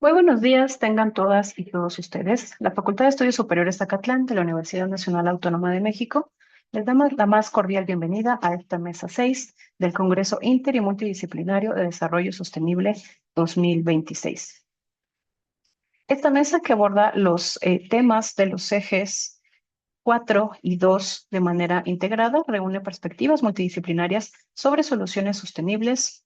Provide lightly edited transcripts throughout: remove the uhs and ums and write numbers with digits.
Muy buenos días, tengan todas y todos ustedes. La Facultad de Estudios Superiores Zacatlán de la Universidad Nacional Autónoma de México les damos la más cordial bienvenida a esta mesa 6 del Congreso Inter y Multidisciplinario de Desarrollo Sostenible 2026. Esta mesa que aborda los temas de los ejes 4 y 2 de manera integrada reúne perspectivas multidisciplinarias sobre soluciones sostenibles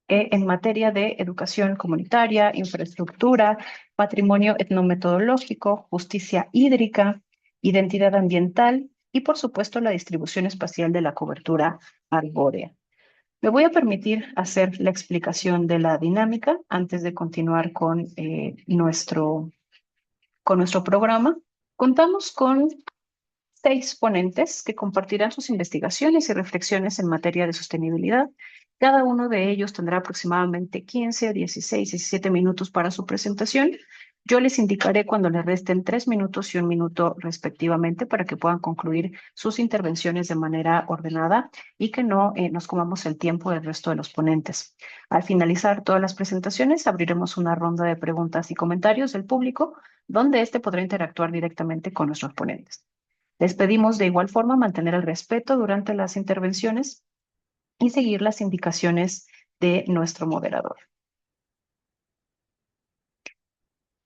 en materia de educación comunitaria, infraestructura, patrimonio etnometodológico, justicia hídrica, identidad ambiental y, por supuesto, la distribución espacial de la cobertura arbórea. Me voy a permitir hacer la explicación de la dinámica antes de continuar con nuestro programa. Contamos con 6 ponentes que compartirán sus investigaciones y reflexiones en materia de sostenibilidad. Cada uno de ellos tendrá aproximadamente 15, 16, 17 minutos para su presentación. Yo les indicaré cuando les resten 3 minutos y 1 minuto respectivamente para que puedan concluir sus intervenciones de manera ordenada y que no nos comamos el tiempo del resto de los ponentes. Al finalizar todas las presentaciones, abriremos una ronda de preguntas y comentarios del público donde éste podrá interactuar directamente con nuestros ponentes. Les pedimos de igual forma mantener el respeto durante las intervenciones y seguir las indicaciones de nuestro moderador.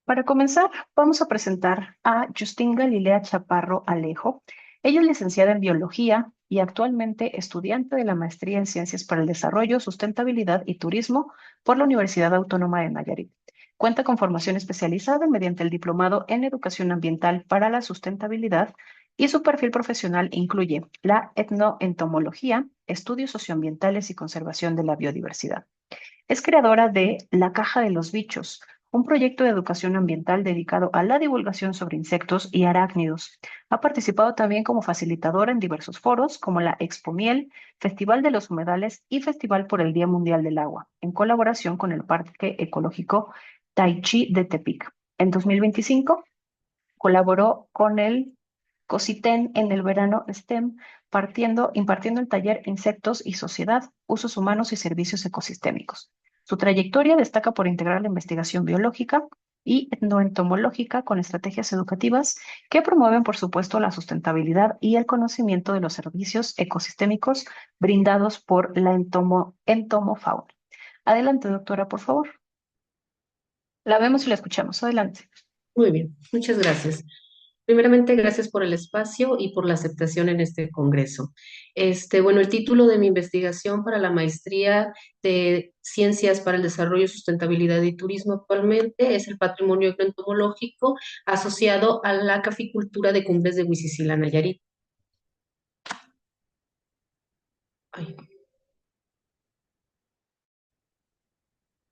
Para comenzar, vamos a presentar a Justin Galilea Chaparro Alejo. Ella es licenciada en Biología y actualmente estudiante de la Maestría en Ciencias para el Desarrollo, Sustentabilidad y Turismo por la Universidad Autónoma de Nayarit. Cuenta con formación especializada mediante el Diplomado en Educación Ambiental para la Sustentabilidad y su perfil profesional incluye la etnoentomología, estudios socioambientales y conservación de la biodiversidad. Es creadora de La Caja de los Bichos, un proyecto de educación ambiental dedicado a la divulgación sobre insectos y arácnidos. Ha participado también como facilitadora en diversos foros como la Expo Miel, Festival de los Humedales y Festival por el Día Mundial del Agua, en colaboración con el Parque Ecológico Taichi de Tepic. En 2025 colaboró con el COSITEN en el verano STEM, impartiendo el taller Insectos y Sociedad, Usos Humanos y Servicios Ecosistémicos. Su trayectoria destaca por integrar la investigación biológica y etnoentomológica con estrategias educativas que promueven, por supuesto, la sustentabilidad y el conocimiento de los servicios ecosistémicos brindados por la entomofauna. Adelante, doctora, por favor. La vemos y la escuchamos. Adelante. Muy bien, muchas gracias. Primeramente, gracias por el espacio y por la aceptación en este congreso. Bueno, el título de mi investigación para la maestría de Ciencias para el Desarrollo, Sustentabilidad y Turismo actualmente es el patrimonio entomológico asociado a la caficultura de Cumbres de Huitzilá, Nayarit. Ay,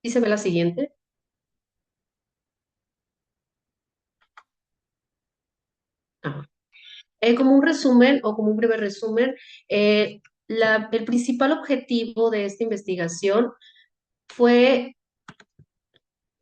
¿sí se ve la siguiente? Ah. Como un resumen o como un breve resumen, el principal objetivo de esta investigación fue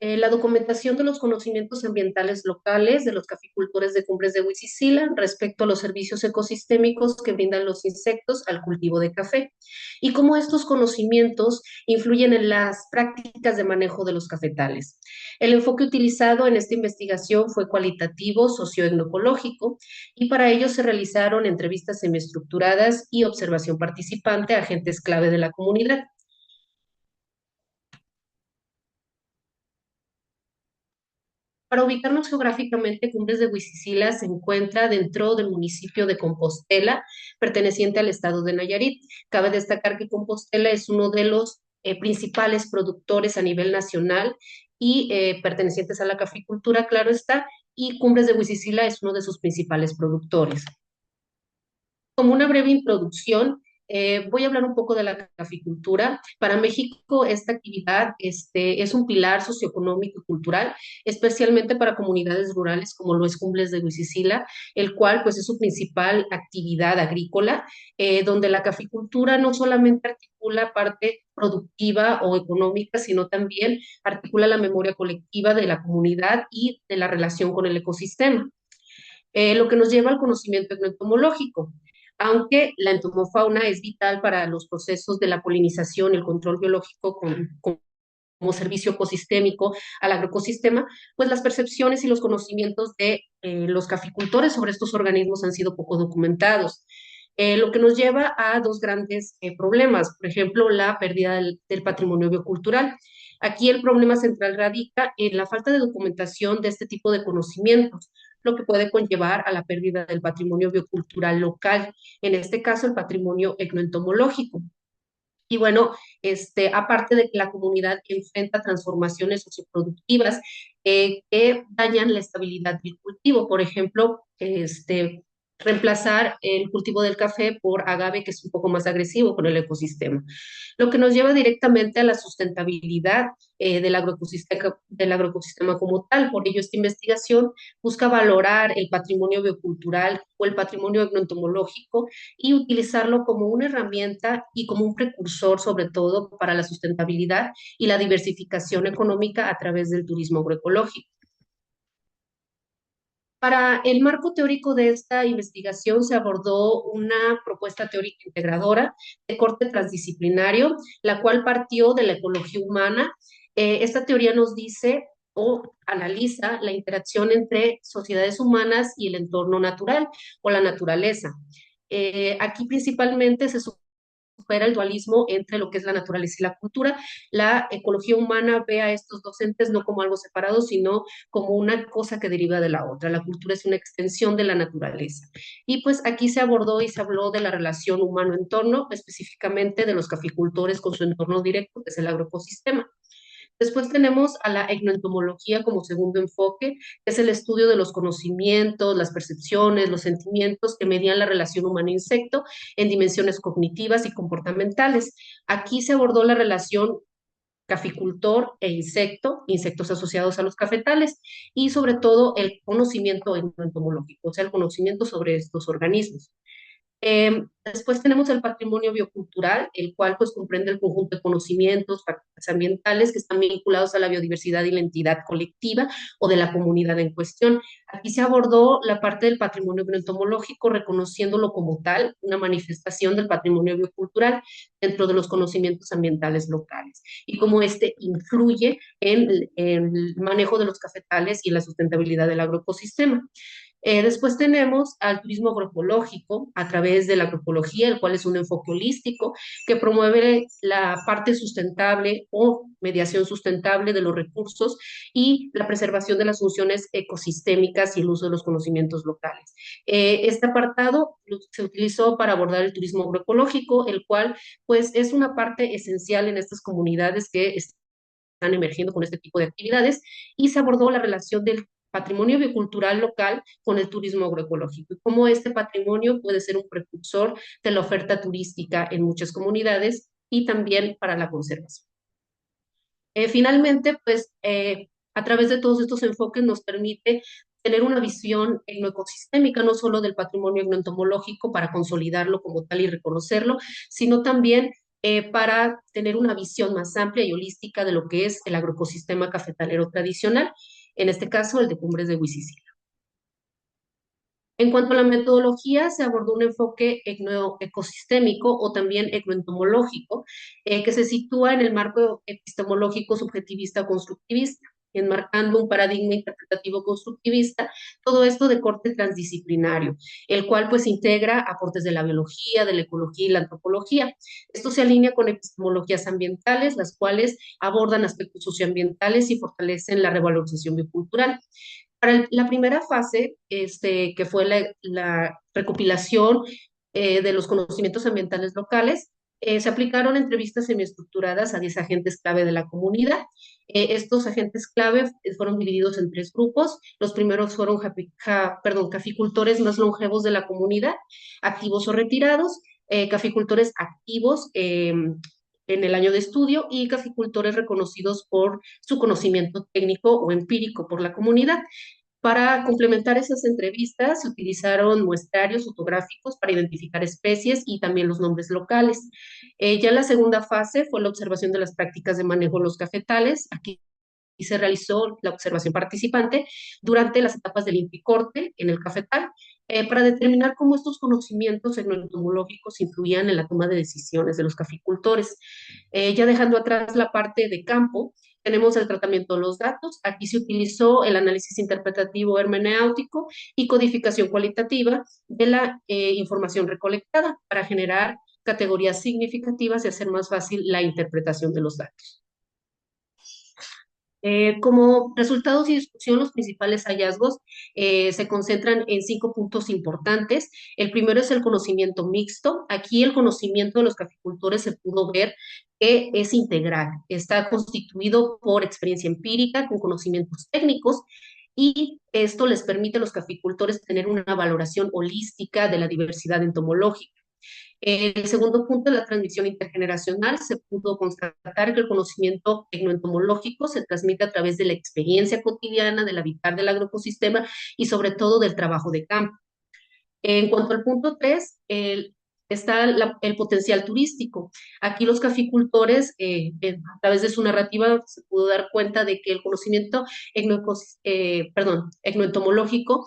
la documentación de los conocimientos ambientales locales de los caficultores de Cumbres de Huitzilá respecto a los servicios ecosistémicos que brindan los insectos al cultivo de café y cómo estos conocimientos influyen en las prácticas de manejo de los cafetales. El enfoque utilizado en esta investigación fue cualitativo, socioetnoecológico, y para ello se realizaron entrevistas semiestructuradas y observación participante a agentes clave de la comunidad. Para ubicarnos geográficamente, Cumbres de Huitzilá se encuentra dentro del municipio de Compostela, perteneciente al estado de Nayarit. Cabe destacar que Compostela es uno de los principales productores a nivel nacional y pertenecientes a la caficultura, claro está, y Cumbres de Huitzilá es uno de sus principales productores. Como una breve introducción, voy a hablar un poco de la caficultura. Para México, esta actividad es un pilar socioeconómico y cultural, especialmente para comunidades rurales como lo es Cumbres de Huitzilá, el cual pues es su principal actividad agrícola, donde la caficultura no solamente articula parte productiva o económica, sino también articula la memoria colectiva de la comunidad y de la relación con el ecosistema. Lo que nos lleva al conocimiento entomológico. Aunque la entomofauna es vital para los procesos de la polinización y el control biológico con como servicio ecosistémico al agroecosistema, pues las percepciones y los conocimientos de los caficultores sobre estos organismos han sido poco documentados. Lo que nos lleva a dos grandes problemas, por ejemplo, la pérdida del patrimonio biocultural. Aquí el problema central radica en la falta de documentación de este tipo de conocimientos, lo que puede conllevar a la pérdida del patrimonio biocultural local, en este caso el patrimonio etnoentomológico. Y bueno, aparte de que la comunidad enfrenta transformaciones socioproductivas que dañan la estabilidad del cultivo, por ejemplo, reemplazar el cultivo del café por agave, que es un poco más agresivo con el ecosistema, lo que nos lleva directamente a la sustentabilidad del agroecosistema como tal. Por ello, esta investigación busca valorar el patrimonio biocultural o el patrimonio agroentomológico y utilizarlo como una herramienta y como un precursor, sobre todo, para la sustentabilidad y la diversificación económica a través del turismo agroecológico. Para el marco teórico de esta investigación se abordó una propuesta teórica integradora de corte transdisciplinario, la cual partió de la ecología humana. Esta teoría nos dice o analiza la interacción entre sociedades humanas y el entorno natural o la naturaleza. Aquí principalmente se supera el dualismo entre lo que es la naturaleza y la cultura. La ecología humana ve a estos dos entes no como algo separado, sino como una cosa que deriva de la otra. La cultura es una extensión de la naturaleza. Y pues aquí se abordó y se habló de la relación humano-entorno, específicamente de los caficultores con su entorno directo, que es el agroecosistema. Después tenemos a la etnoentomología como segundo enfoque, que es el estudio de los conocimientos, las percepciones, los sentimientos que median la relación humano-insecto en dimensiones cognitivas y comportamentales. Aquí se abordó la relación caficultor e insecto, insectos asociados a los cafetales, y sobre todo el conocimiento etnoentomológico, o sea, el conocimiento sobre estos organismos. Después tenemos el patrimonio biocultural, el cual pues comprende el conjunto de conocimientos, prácticas ambientales que están vinculados a la biodiversidad y la entidad colectiva o de la comunidad en cuestión. Aquí se abordó la parte del patrimonio bioentomológico, reconociéndolo como tal, una manifestación del patrimonio biocultural dentro de los conocimientos ambientales locales y cómo este influye en el manejo de los cafetales y en la sustentabilidad del agroecosistema. Después tenemos al turismo agroecológico a través de la agroecología, el cual es un enfoque holístico que promueve la parte sustentable o mediación sustentable de los recursos y la preservación de las funciones ecosistémicas y el uso de los conocimientos locales. Este apartado se utilizó para abordar el turismo agroecológico, el cual pues es una parte esencial en estas comunidades que están emergiendo con este tipo de actividades y se abordó la relación del patrimonio biocultural local con el turismo agroecológico y cómo este patrimonio puede ser un precursor de la oferta turística en muchas comunidades y también para la conservación. Finalmente, pues a través de todos estos enfoques nos permite tener una visión etnoecosistémica, no solo del patrimonio etnoentomológico para consolidarlo como tal y reconocerlo, sino también para tener una visión más amplia y holística de lo que es el agroecosistema cafetalero tradicional, en este caso el de Cumbres de Huizicil. En cuanto a la metodología, se abordó un enfoque etnoecosistémico o también etnoentomológico, que se sitúa en el marco epistemológico subjetivista constructivista, enmarcando un paradigma interpretativo constructivista, todo esto de corte transdisciplinario, el cual pues integra aportes de la biología, de la ecología y la antropología. Esto se alinea con epistemologías ambientales, las cuales abordan aspectos socioambientales y fortalecen la revalorización biocultural. Para la primera fase, que fue la recopilación de los conocimientos ambientales locales, se aplicaron entrevistas semiestructuradas a 10 agentes clave de la comunidad. Estos agentes clave fueron divididos en tres grupos. Los primeros fueron caficultores más longevos de la comunidad, activos o retirados, caficultores activos en el año de estudio y caficultores reconocidos por su conocimiento técnico o empírico por la comunidad. Para complementar esas entrevistas, se utilizaron muestrarios fotográficos para identificar especies y también los nombres locales. Ya la segunda fase fue la observación de las prácticas de manejo de los cafetales. Aquí se realizó la observación participante durante las etapas del limpicorte en el cafetal para determinar cómo estos conocimientos entomológicos influían en la toma de decisiones de los caficultores. Ya dejando atrás la parte de campo, tenemos el tratamiento de los datos. Aquí se utilizó el análisis interpretativo hermenéutico y codificación cualitativa de la información recolectada para generar categorías significativas y hacer más fácil la interpretación de los datos. Como resultados y discusión, los principales hallazgos se concentran en 5 puntos importantes. El primero es el conocimiento mixto. Aquí el conocimiento de los caficultores se pudo ver que es integral. Está constituido por experiencia empírica con conocimientos técnicos y esto les permite a los caficultores tener una valoración holística de la diversidad entomológica. El segundo punto de la transmisión intergeneracional, se pudo constatar que el conocimiento etnoentomológico se transmite a través de la experiencia cotidiana del habitar del agroecosistema y sobre todo del trabajo de campo. En cuanto al punto 3, está el potencial turístico. Aquí los caficultores, a través de su narrativa, se pudo dar cuenta de que el conocimiento etnoentomológico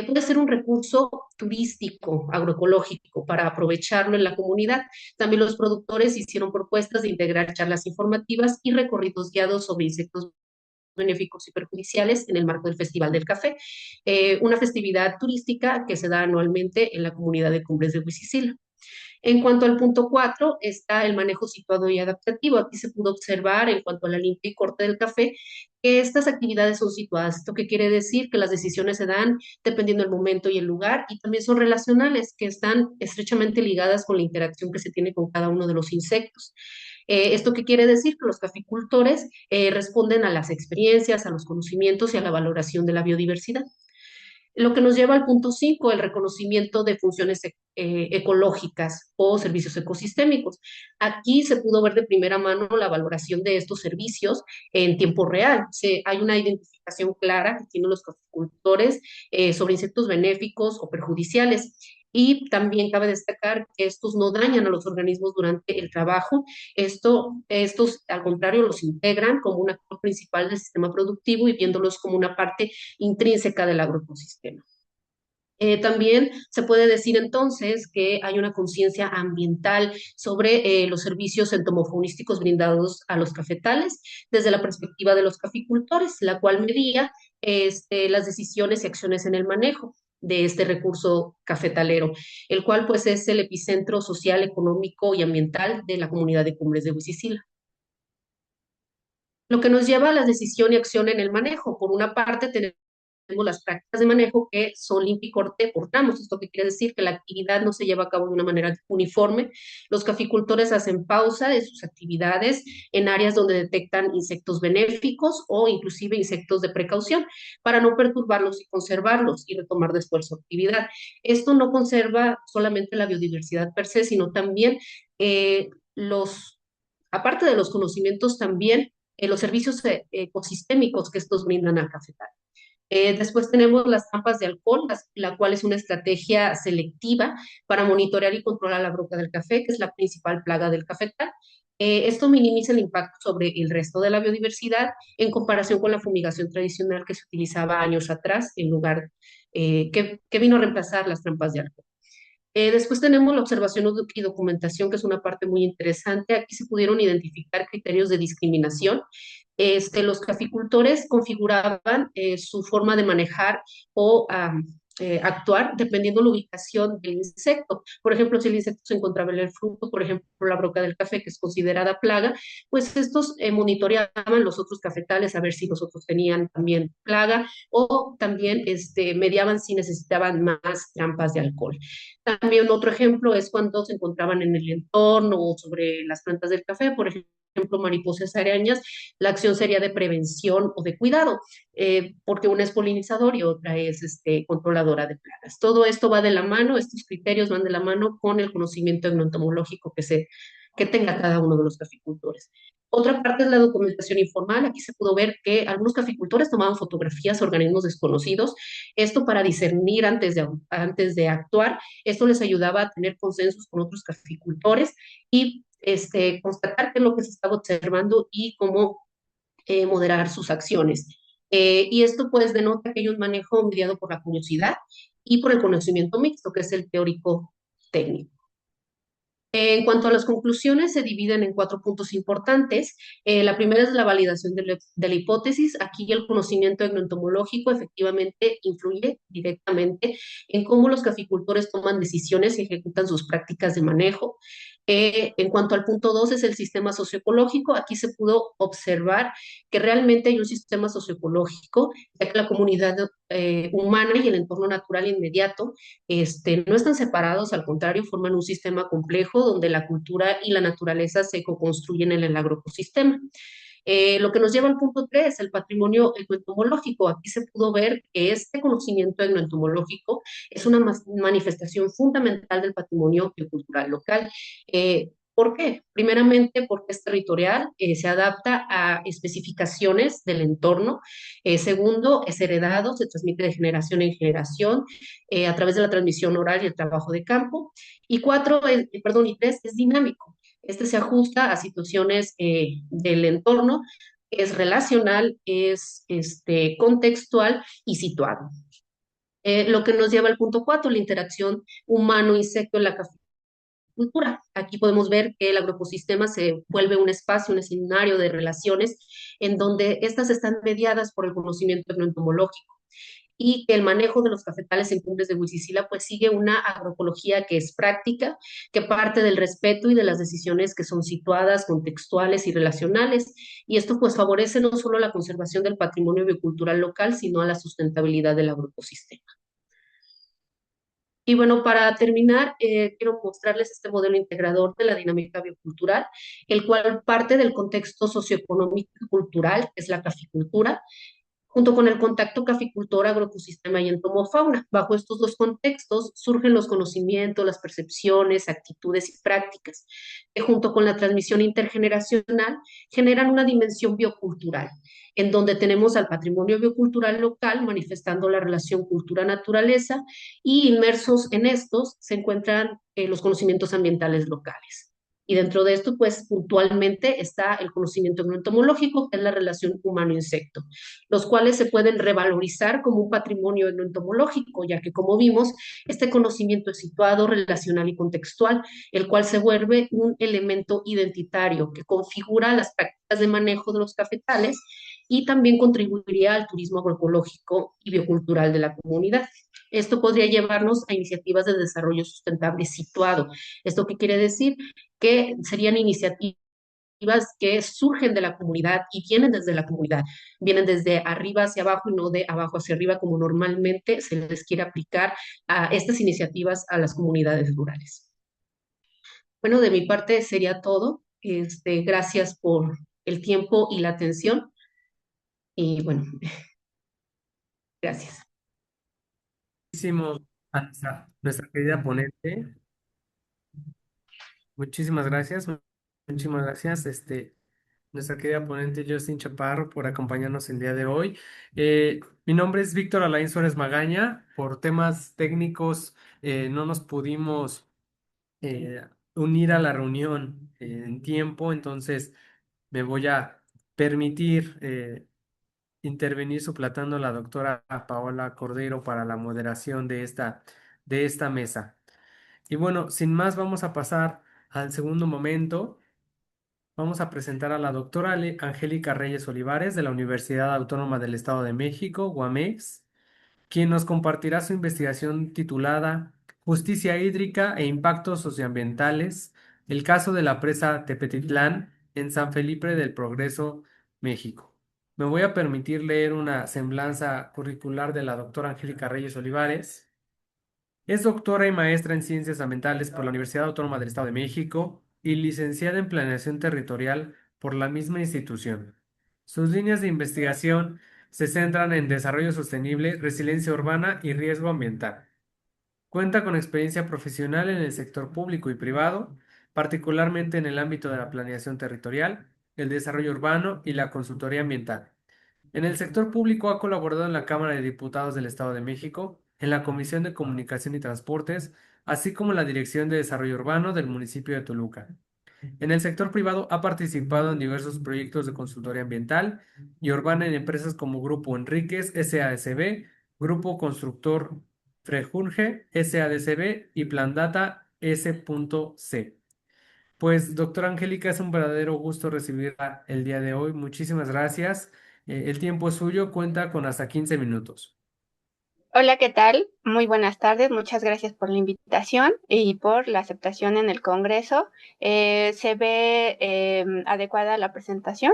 puede ser un recurso turístico, agroecológico, para aprovecharlo en la comunidad. También los productores hicieron propuestas de integrar charlas informativas y recorridos guiados sobre insectos benéficos y perjudiciales en el marco del Festival del Café, una festividad turística que se da anualmente en la comunidad de Cumbres de Huizicila. En cuanto al punto 4, está el manejo situado y adaptativo. Aquí se pudo observar, en cuanto a la limpia y corte del café, que estas actividades son situadas. ¿Esto qué quiere decir? Que las decisiones se dan dependiendo del momento y el lugar, y también son relacionales, que están estrechamente ligadas con la interacción que se tiene con cada uno de los insectos. ¿Esto qué quiere decir? Que los caficultores responden a las experiencias, a los conocimientos y a la valoración de la biodiversidad. Lo que nos lleva al punto 5, el reconocimiento de funciones ecológicas o servicios ecosistémicos. Aquí se pudo ver de primera mano la valoración de estos servicios en tiempo real. Hay una identificación clara que tienen los caficultores sobre insectos benéficos o perjudiciales. Y también cabe destacar que estos no dañan a los organismos durante el trabajo. Estos, al contrario, los integran como un actor principal del sistema productivo y viéndolos como una parte intrínseca del agroecosistema. También se puede decir entonces que hay una conciencia ambiental sobre los servicios entomofaunísticos brindados a los cafetales desde la perspectiva de los caficultores, la cual medía las decisiones y acciones en el manejo de este recurso cafetalero, el cual pues es el epicentro social, económico y ambiental de la comunidad de Cumbres de Huizicila. Lo que nos lleva a la decisión y acción en el manejo. Por una parte, tenemos las prácticas de manejo que son limpia y corte por tramos. Esto que quiere decir que la actividad no se lleva a cabo de una manera uniforme. Los caficultores hacen pausa de sus actividades en áreas donde detectan insectos benéficos o inclusive insectos de precaución para no perturbarlos y conservarlos y retomar después su actividad. Esto no conserva solamente la biodiversidad per se, sino también aparte de los conocimientos, también los servicios ecosistémicos que estos brindan al cafetal. Después tenemos las trampas de alcohol, la cual es una estrategia selectiva para monitorear y controlar la broca del café, que es la principal plaga del cafetal. Esto minimiza el impacto sobre el resto de la biodiversidad en comparación con la fumigación tradicional que se utilizaba años atrás, en lugar que vino a reemplazar las trampas de alcohol. Después tenemos la observación y documentación, que es una parte muy interesante. Aquí se pudieron identificar criterios de discriminación. Los caficultores configuraban su forma de manejar o actuar dependiendo de la ubicación del insecto. Por ejemplo, si el insecto se encontraba en el fruto, por ejemplo, la broca del café, que es considerada plaga, pues estos monitoreaban los otros cafetales a ver si los otros tenían también plaga o también mediaban si necesitaban más trampas de alcohol. También otro ejemplo es cuando se encontraban en el entorno o sobre las plantas del café, por ejemplo, mariposas arañas, la acción sería de prevención o de cuidado, porque una es polinizador y otra es controladora de plagas. Todo esto va de la mano, estos criterios van de la mano con el conocimiento entomológico que tenga cada uno de los caficultores. Otra parte es la documentación informal. Aquí se pudo ver que algunos caficultores tomaban fotografías a organismos desconocidos, esto para discernir antes de actuar. Esto les ayudaba a tener consensos con otros caficultores y constatar qué es lo que se estaba observando y cómo moderar sus acciones. Y esto pues denota que hay un manejo mediado por la curiosidad y por el conocimiento mixto, que es el teórico técnico. En cuanto a las conclusiones, se dividen en cuatro puntos importantes. La primera es la validación de la hipótesis. Aquí el conocimiento entomológico efectivamente influye directamente en cómo los caficultores toman decisiones y ejecutan sus prácticas de manejo. En cuanto al punto dos, es el sistema socioecológico. Aquí se pudo observar que realmente hay un sistema socioecológico, ya que la comunidad humana y el entorno natural inmediato no están separados, al contrario, forman un sistema complejo donde la cultura y la naturaleza se co-construyen en el agroecosistema. Lo que nos lleva al punto 3, el patrimonio etnoentomológico. Aquí se pudo ver que este conocimiento etnoentomológico es una manifestación fundamental del patrimonio cultural local. ¿Por qué? Primeramente porque es territorial, se adapta a especificaciones del entorno. Segundo, es heredado, se transmite de generación en generación a través de la transmisión oral y el trabajo de campo. Y cuatro, perdón, y tres, es dinámico. Este se ajusta a situaciones del entorno, es relacional, es contextual y situado. Lo que nos lleva al punto cuatro, la interacción humano-insecto en la caficultura. Aquí podemos ver que el agroecosistema se vuelve un espacio, un escenario de relaciones en donde estas están mediadas por el conocimiento entomológico y que el manejo de los cafetales en cumbres de Huizicila pues sigue una agroecología que es práctica, que parte del respeto y de las decisiones que son situadas, contextuales y relacionales. Y esto pues favorece no solo la conservación del patrimonio biocultural local, sino a la sustentabilidad del agroecosistema. Y bueno, para terminar, quiero mostrarles este modelo integrador de la dinámica biocultural, el cual parte del contexto socioeconómico y cultural, que es la caficultura, junto con el contacto caficultor, agroecosistema y entomofauna. Bajo estos dos contextos surgen los conocimientos, las percepciones, actitudes y prácticas, que junto con la transmisión intergeneracional generan una dimensión biocultural, en donde tenemos al patrimonio biocultural local manifestando la relación cultura-naturaleza y inmersos en estos se encuentran los conocimientos ambientales locales. Y dentro de esto, pues puntualmente está el conocimiento entomológico, que es la relación humano-insecto, los cuales se pueden revalorizar como un patrimonio entomológico, ya que como vimos, este conocimiento es situado, relacional y contextual, el cual se vuelve un elemento identitario que configura las prácticas de manejo de los cafetales y también contribuiría al turismo agroecológico y biocultural de la comunidad. Esto podría llevarnos a iniciativas de desarrollo sustentable situado. ¿Esto qué quiere decir? Que serían iniciativas que surgen de la comunidad y vienen desde la comunidad, vienen desde arriba hacia abajo y no de abajo hacia arriba como normalmente se les quiere aplicar a estas iniciativas a las comunidades rurales. Bueno, de mi parte sería todo. Gracias por el tiempo y la atención y bueno, gracias. Muchísimo a nuestra querida ponente. Muchísimas gracias. Muchísimas gracias, nuestra querida ponente Justin Chaparro por acompañarnos el día de hoy. Mi nombre es Víctor Alain Suárez Magaña. Por temas técnicos no nos pudimos unir a la reunión en tiempo, entonces me voy a permitir intervenir suplantando a la doctora Paola Cordero para la moderación de esta mesa. Y bueno, sin más, vamos a pasar al segundo momento. Vamos a presentar a la doctora Angélica Reyes Olivares de la Universidad Autónoma del Estado de México, UAMEX, quien nos compartirá su investigación titulada Justicia hídrica e impactos socioambientales, el caso de la presa Tepetitlán en San Felipe del Progreso, México. Me voy a permitir leer una semblanza curricular de la doctora Angélica Reyes Olivares. Es doctora y maestra en Ciencias Ambientales por la Universidad Autónoma del Estado de México y licenciada en Planeación Territorial por la misma institución. Sus líneas de investigación se centran en desarrollo sostenible, resiliencia urbana y riesgo ambiental. Cuenta con experiencia profesional en el sector público y privado, particularmente en el ámbito de la planeación territorial, el desarrollo urbano y la consultoría ambiental. En el sector público ha colaborado en la Cámara de Diputados del Estado de México, en la Comisión de Comunicación y Transportes, así como en la Dirección de Desarrollo Urbano del municipio de Toluca. En el sector privado ha participado en diversos proyectos de consultoría ambiental y urbana en empresas como Grupo Enríquez, SADCB, Grupo Constructor Frejunge, SADCB y Plandata S.C. Pues, doctora Angélica, es un verdadero gusto recibirla el día de hoy. Muchísimas gracias. El tiempo es suyo, cuenta con hasta 15 minutos. Hola, ¿qué tal? Muy buenas tardes. Muchas gracias por la invitación y por la aceptación en el Congreso. ¿Se ve adecuada la presentación?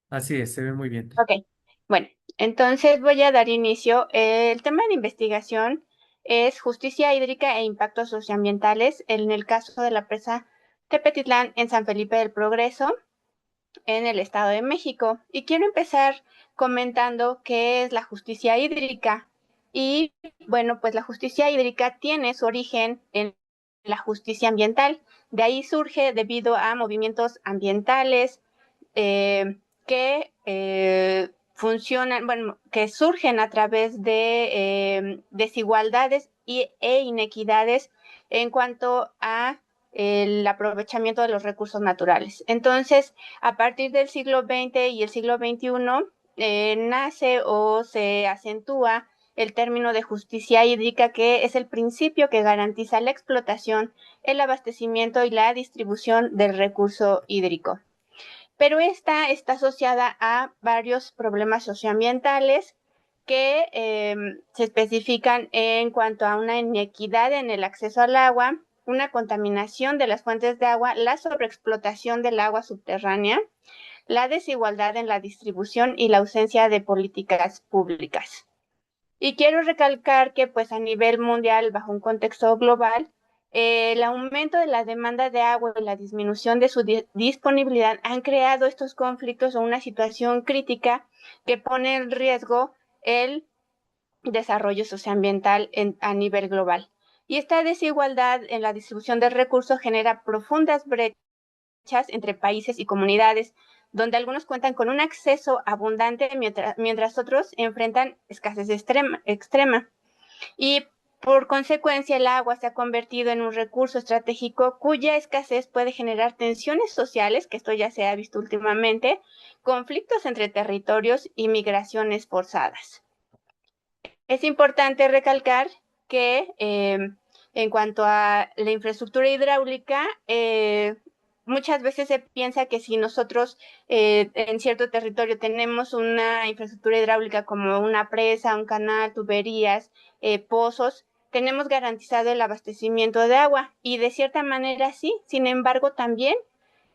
Así es, se ve muy bien. Ok. Bueno, entonces voy a dar inicio. El tema de investigación es justicia hídrica e impactos socioambientales en el caso de la presa Tepetitlán en San Felipe del Progreso, en el Estado de México. Y quiero empezar comentando qué es la justicia hídrica. Y bueno, pues la justicia hídrica tiene su origen en la justicia ambiental. De ahí surge debido a movimientos ambientales que funcionan, bueno, que surgen a través de desigualdades e inequidades en cuanto a el aprovechamiento de los recursos naturales. Entonces, a partir del siglo XX y el siglo XXI, nace o se acentúa el término de justicia hídrica, que es el principio que garantiza la explotación, el abastecimiento y la distribución del recurso hídrico. Pero esta está asociada a varios problemas socioambientales que se especifican en cuanto a una inequidad en el acceso al agua, una contaminación de las fuentes de agua, la sobreexplotación del agua subterránea, la desigualdad en la distribución y la ausencia de políticas públicas. Y quiero recalcar que pues a nivel mundial, bajo un contexto global, el aumento de la demanda de agua y la disminución de su disponibilidad han creado estos conflictos o una situación crítica que pone en riesgo el desarrollo socioambiental a nivel global. Y esta desigualdad en la distribución de recursos genera profundas brechas entre países y comunidades, donde algunos cuentan con un acceso abundante mientras otros enfrentan escasez extrema. Y por consecuencia, el agua se ha convertido en un recurso estratégico cuya escasez puede generar tensiones sociales, que esto ya se ha visto últimamente, conflictos entre territorios y migraciones forzadas. Es importante recalcar que en cuanto a la infraestructura hidráulica, muchas veces se piensa que si nosotros en cierto territorio tenemos una infraestructura hidráulica como una presa, un canal, tuberías, pozos, tenemos garantizado el abastecimiento de agua, y de cierta manera sí. Sin embargo, también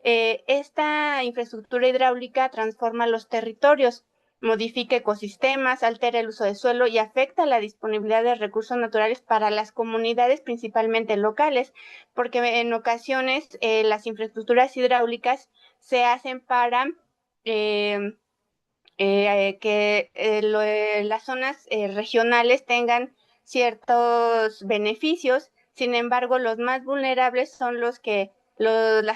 esta infraestructura hidráulica transforma los territorios, modifica ecosistemas, altera el uso de suelo y afecta la disponibilidad de recursos naturales para las comunidades, principalmente locales, porque en ocasiones las infraestructuras hidráulicas se hacen para que las zonas regionales tengan ciertos beneficios. Sin embargo, los más vulnerables son las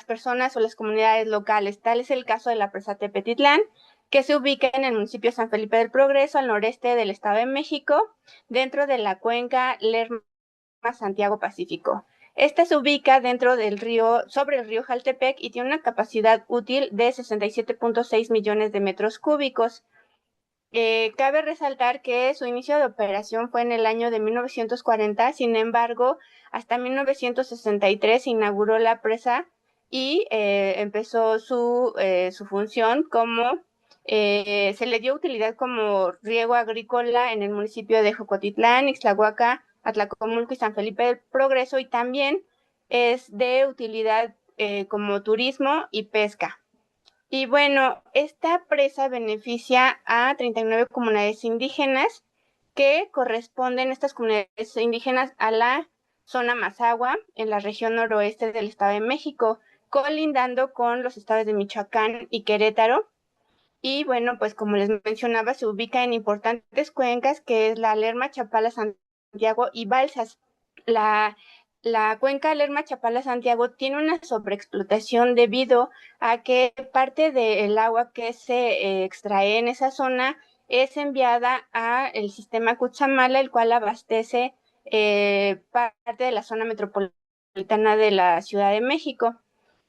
personas o las comunidades locales. Tal es el caso de la presa Tepetitlán, que se ubica en el municipio de San Felipe del Progreso, al noreste del Estado de México, dentro de la cuenca Lerma-Santiago Pacífico. Esta se ubica sobre el río Jaltepec, y tiene una capacidad útil de 67.6 millones de metros cúbicos. Cabe resaltar que su inicio de operación fue en el año de 1940, sin embargo, hasta 1963 se inauguró la presa y empezó su función como, se le dio utilidad como riego agrícola en el municipio de Jocotitlán, Ixtlahuaca, Atlacomulco y San Felipe del Progreso, y también es de utilidad como turismo y pesca. Y bueno, esta presa beneficia a 39 comunidades indígenas, que corresponden estas comunidades indígenas a la zona Mazahua, en la región noroeste del Estado de México, colindando con los estados de Michoacán y Querétaro. Y bueno, pues como les mencionaba, se ubica en importantes cuencas, que es la Lerma, Chapala, Santiago y Balsas. La, la cuenca Lerma-Chapala-Santiago tiene una sobreexplotación debido a que parte del agua que se extrae en esa zona es enviada al sistema Cutzamala, el cual abastece parte de la zona metropolitana de la Ciudad de México.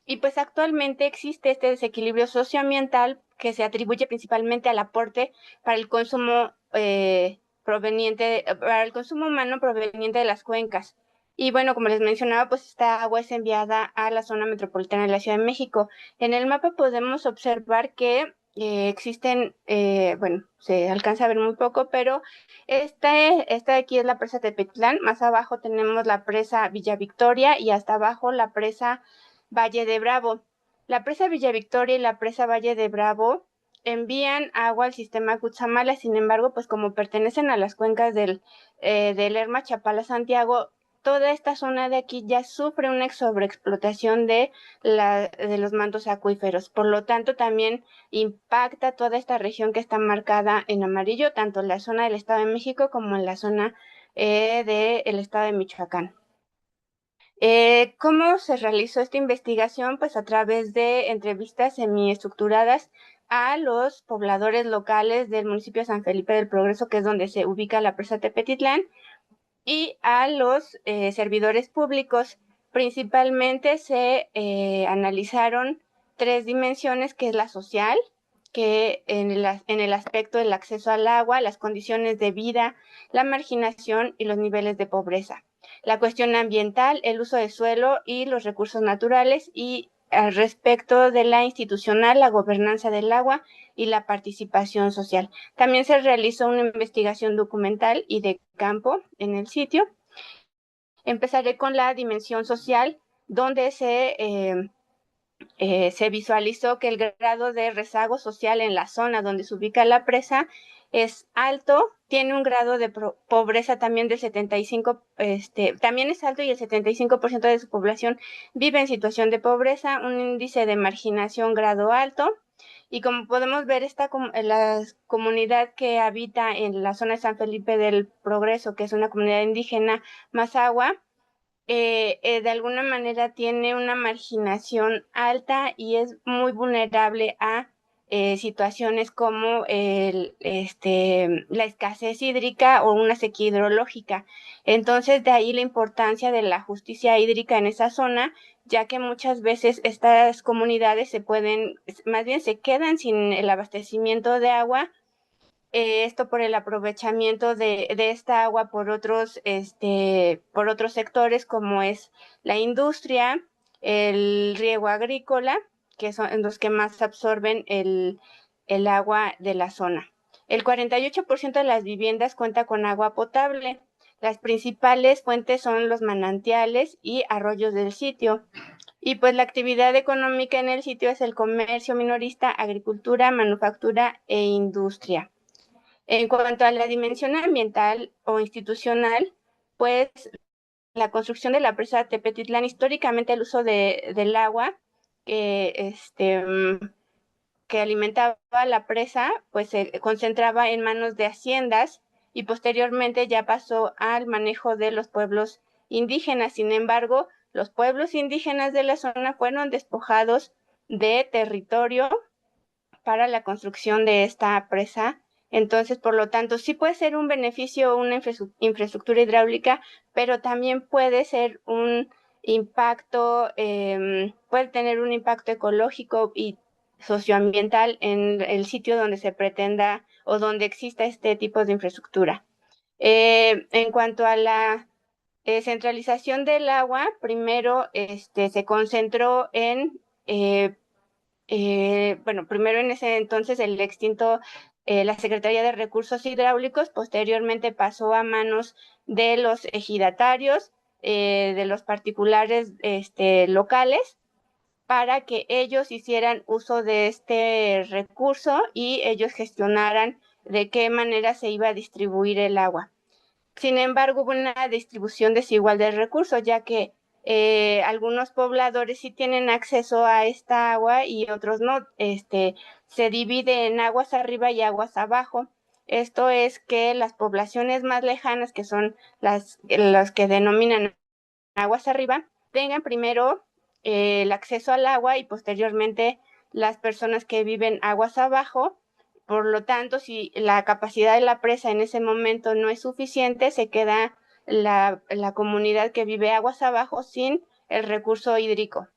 Y pues actualmente existe este desequilibrio socioambiental, que se atribuye principalmente al aporte para el consumo para el consumo humano proveniente de las cuencas. Y bueno, como les mencionaba, pues esta agua es enviada a la zona metropolitana de la Ciudad de México. En el mapa podemos observar que existen, bueno, se alcanza a ver muy poco, pero esta de aquí es la presa Tepetitlán. Más abajo tenemos la presa Villa Victoria y hasta abajo la presa Valle de Bravo. La presa Villa Victoria y la presa Valle de Bravo envían agua al sistema Cutzamala. Sin embargo, pues como pertenecen a las cuencas del Lerma, Chapala, Santiago, toda esta zona de aquí ya sufre una sobreexplotación de los mantos acuíferos. Por lo tanto, también impacta toda esta región que está marcada en amarillo, tanto en la zona del Estado de México como en la zona del Estado de Michoacán. ¿Cómo se realizó esta investigación? Pues a través de entrevistas semiestructuradas a los pobladores locales del municipio de San Felipe del Progreso, que es donde se ubica la presa Tepetitlán, y a los servidores públicos. Principalmente se analizaron 3 dimensiones, que es la social, que en el aspecto del acceso al agua, las condiciones de vida, la marginación y los niveles de pobreza. La cuestión ambiental, el uso de suelo y los recursos naturales, y al respecto de la institucional, la gobernanza del agua y la participación social. También se realizó una investigación documental y de campo en el sitio. Empezaré con la dimensión social, donde se visualizó que el grado de rezago social en la zona donde se ubica la presa es alto, tiene un grado de pobreza también del 75%, también es alto, y el 75% de su población vive en situación de pobreza, un índice de marginación grado alto. Y como podemos ver, la comunidad que habita en la zona de San Felipe del Progreso, que es una comunidad indígena Mazahua, de alguna manera tiene una marginación alta y es muy vulnerable a situaciones como la escasez hídrica o una sequía hidrológica. Entonces, de ahí la importancia de la justicia hídrica en esa zona, ya que muchas veces estas comunidades más bien se quedan sin el abastecimiento de agua, esto por el aprovechamiento de esta agua por otros sectores, como es la industria, el riego agrícola, que son los que más absorben el agua de la zona. El 48% de las viviendas cuenta con agua potable. Las principales fuentes son los manantiales y arroyos del sitio. Y pues la actividad económica en el sitio es el comercio minorista, agricultura, manufactura e industria. En cuanto a la dimensión ambiental o institucional, pues la construcción de la presa Tepetitlán, históricamente el uso del agua que alimentaba la presa, pues se concentraba en manos de haciendas, y posteriormente ya pasó al manejo de los pueblos indígenas. Sin embargo, los pueblos indígenas de la zona fueron despojados de territorio para la construcción de esta presa. Entonces, por lo tanto, sí puede ser un beneficio una infraestructura hidráulica, pero también puede ser un impacto, puede tener un impacto ecológico y socioambiental en el sitio donde se pretenda o donde exista este tipo de infraestructura. En cuanto a la centralización del agua, primero se concentró en primero en ese entonces el extinto, la Secretaría de Recursos Hidráulicos, posteriormente pasó a manos de los ejidatarios, de los particulares locales, para que ellos hicieran uso de este recurso y ellos gestionaran de qué manera se iba a distribuir el agua. Sin embargo, hubo una distribución desigual de recursos, ya que algunos pobladores sí tienen acceso a esta agua y otros no. Se divide en aguas arriba y aguas abajo. Esto es que las poblaciones más lejanas, que son las que denominan aguas arriba, tengan primero el acceso al agua, y posteriormente las personas que viven aguas abajo. Por lo tanto, si la capacidad de la presa en ese momento no es suficiente, se queda la comunidad que vive aguas abajo sin el recurso hídrico.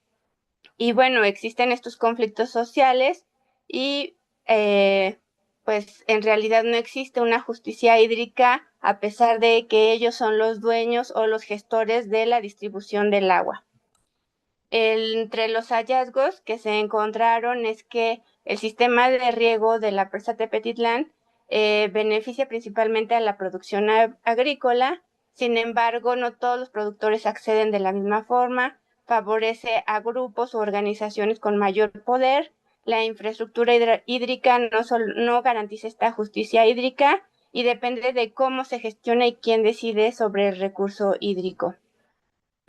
Y bueno, existen estos conflictos sociales y pues en realidad no existe una justicia hídrica a pesar de que ellos son los dueños o los gestores de la distribución del agua. Entre los hallazgos que se encontraron es que el sistema de riego de la presa Tepetitlán beneficia principalmente a la producción agrícola. Sin embargo, no todos los productores acceden de la misma forma, favorece a grupos u organizaciones con mayor poder. La infraestructura hídrica no garantiza esta justicia hídrica y depende de cómo se gestiona y quién decide sobre el recurso hídrico.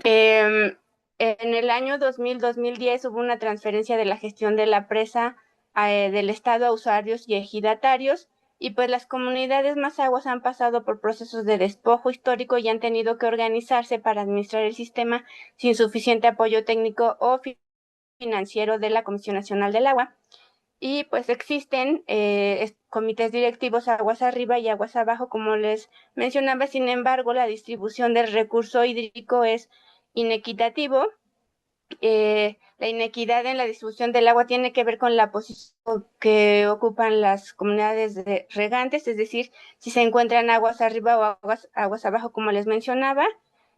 En el año 2000-2010 hubo una transferencia de la gestión de la presa del Estado a usuarios y ejidatarios, y pues las comunidades Mazaguas han pasado por procesos de despojo histórico y han tenido que organizarse para administrar el sistema sin suficiente apoyo técnico o financiero de la Comisión Nacional del Agua. Y pues existen comités directivos aguas arriba y aguas abajo, como les mencionaba. Sin embargo, la distribución del recurso hídrico es inequitativo. La inequidad en la distribución del agua tiene que ver con la posición que ocupan las comunidades regantes, es decir, si se encuentran aguas arriba o aguas abajo, como les mencionaba,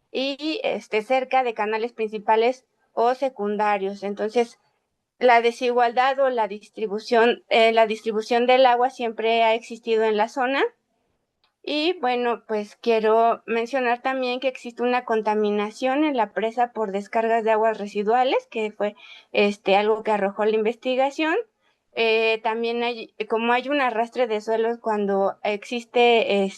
y cerca de canales principales o secundarios. Entonces, la desigualdad o la distribución del agua siempre ha existido en la zona. Y bueno, pues quiero mencionar también que existe una contaminación en la presa por descargas de aguas residuales, que fue algo que arrojó la investigación. También como hay un arrastre de suelos cuando existe,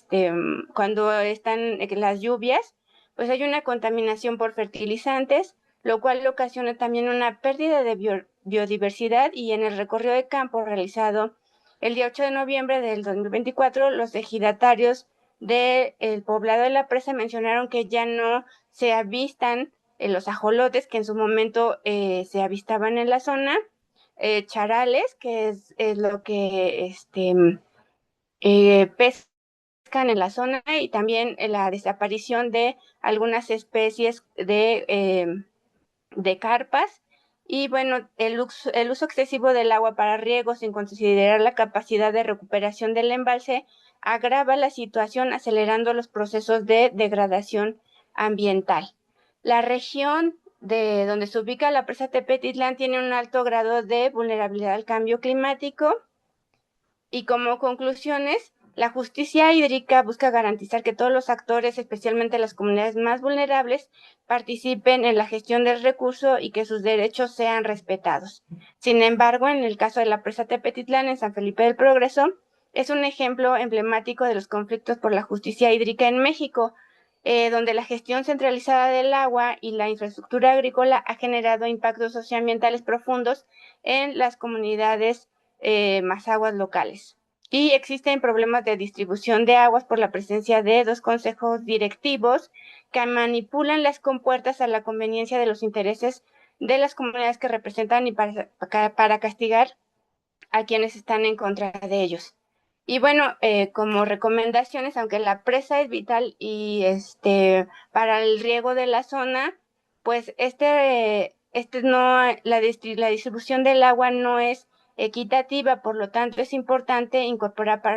cuando están las lluvias, pues hay una contaminación por fertilizantes, lo cual ocasiona también una pérdida de biodiversidad. Y en el recorrido de campo realizado el día 8 de noviembre del 2024, los ejidatarios del poblado de la presa mencionaron que ya no se avistan los ajolotes que en su momento se avistaban en la zona, charales, que es lo que pescan en la zona, y también la desaparición de algunas especies de carpas. Y bueno, el uso excesivo del agua para riego sin considerar la capacidad de recuperación del embalse agrava la situación, acelerando los procesos de degradación ambiental. La región de donde se ubica la presa Tepetitlán tiene un alto grado de vulnerabilidad al cambio climático. Y como conclusiones, la justicia hídrica busca garantizar que todos los actores, especialmente las comunidades más vulnerables, participen en la gestión del recurso y que sus derechos sean respetados. Sin embargo, en el caso de la presa Tepetitlán en San Felipe del Progreso, es un ejemplo emblemático de los conflictos por la justicia hídrica en México, donde la gestión centralizada del agua y la infraestructura agrícola ha generado impactos socioambientales profundos en las comunidades más aguas locales. Y existen problemas de distribución de aguas por la presencia de dos consejos directivos que manipulan las compuertas a la conveniencia de los intereses de las comunidades que representan y para castigar a quienes están en contra de ellos. Y bueno, como recomendaciones, aunque la presa es vital y para el riego de la zona, pues la distribución del agua no es equitativa. Por lo tanto, es importante incorporar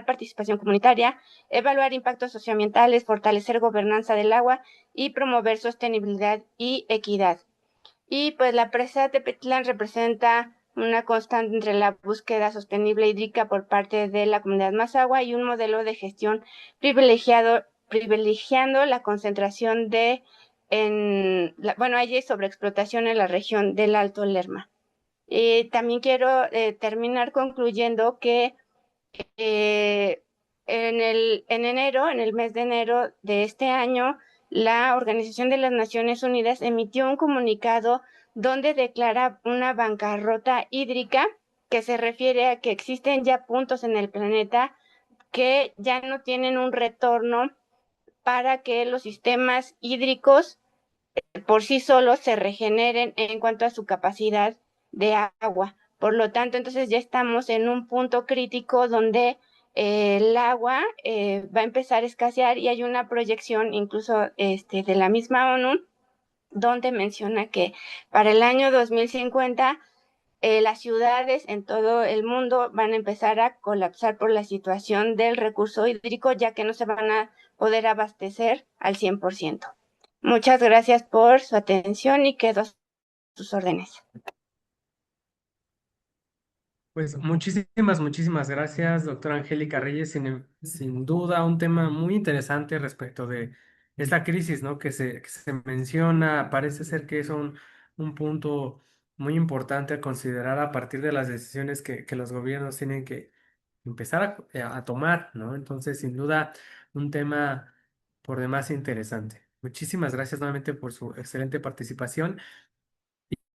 participación comunitaria, evaluar impactos socioambientales, fortalecer gobernanza del agua y promover sostenibilidad y equidad. Y pues la presa Tepetitlán representa una constante entre la búsqueda sostenible hídrica por parte de la comunidad Mazahua y un modelo de gestión privilegiando la concentración hay sobreexplotación en la región del Alto Lerma. También quiero terminar concluyendo que en el mes de enero de este año, la Organización de las Naciones Unidas emitió un comunicado donde declara una bancarrota hídrica, que se refiere a que existen ya puntos en el planeta que ya no tienen un retorno para que los sistemas hídricos por sí solos se regeneren en cuanto a su capacidad de agua. Por lo tanto, entonces ya estamos en un punto crítico donde el agua va a empezar a escasear, y hay una proyección incluso de la misma ONU donde menciona que para el año 2050 las ciudades en todo el mundo van a empezar a colapsar por la situación del recurso hídrico, ya que no se van a poder abastecer al 100%. Muchas gracias por su atención y quedo a sus órdenes. Pues muchísimas gracias, doctora Angélica Reyes. Sin duda, un tema muy interesante respecto de esta crisis, ¿no? Que se menciona. Parece ser que es un punto muy importante a considerar a partir de las decisiones que los gobiernos tienen que empezar a tomar, ¿no? Entonces, sin duda, un tema por demás interesante. Muchísimas gracias nuevamente por su excelente participación.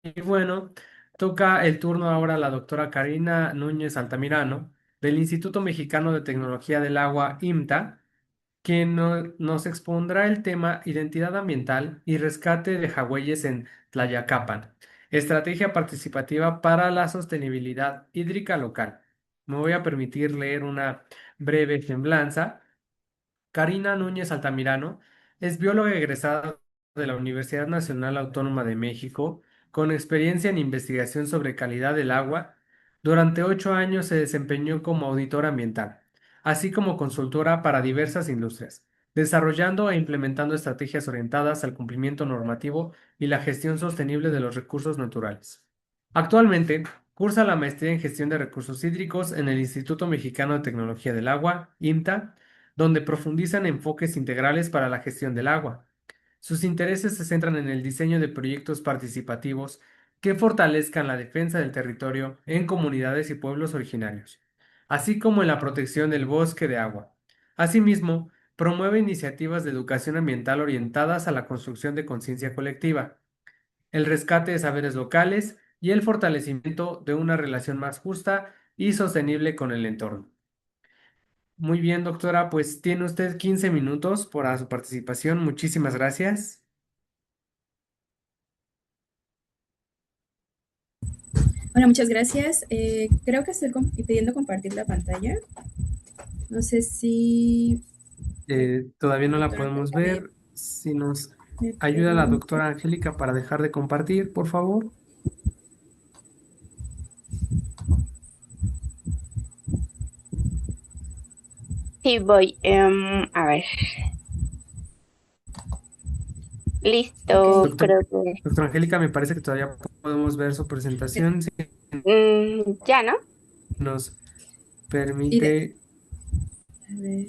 Y bueno, toca el turno ahora a la doctora Karina Núñez Altamirano, del Instituto Mexicano de Tecnología del Agua, IMTA, quien nos expondrá el tema Identidad Ambiental y Rescate de Jagüeyes en Tlayacapan, estrategia participativa para la sostenibilidad hídrica local. Me voy a permitir leer una breve semblanza. Karina Núñez Altamirano es bióloga egresada de la Universidad Nacional Autónoma de México, con experiencia en investigación sobre calidad del agua. Durante 8 años se desempeñó como auditora ambiental, así como consultora para diversas industrias, desarrollando e implementando estrategias orientadas al cumplimiento normativo y la gestión sostenible de los recursos naturales. Actualmente, cursa la maestría en gestión de recursos hídricos en el Instituto Mexicano de Tecnología del Agua, IMTA, donde profundizan enfoques integrales para la gestión del agua. Sus intereses se centran en el diseño de proyectos participativos que fortalezcan la defensa del territorio en comunidades y pueblos originarios, así como en la protección del bosque de agua. Asimismo, promueve iniciativas de educación ambiental orientadas a la construcción de conciencia colectiva, el rescate de saberes locales y el fortalecimiento de una relación más justa y sostenible con el entorno. Muy bien, doctora, pues tiene usted 15 minutos para su participación. Muchísimas gracias. Bueno, muchas gracias. Creo que estoy pidiendo compartir la pantalla. No sé si Todavía no la doctora podemos Angélica ver. Si nos me ayuda la pregunta. doctora Angélica para dejar de compartir, por favor. Sí, voy. A ver. Listo, Ok. Doctor- creo que. Doctora Angélica, me parece que todavía podemos ver su presentación. Si Ya, ¿no? nos Y de- permite. a ver.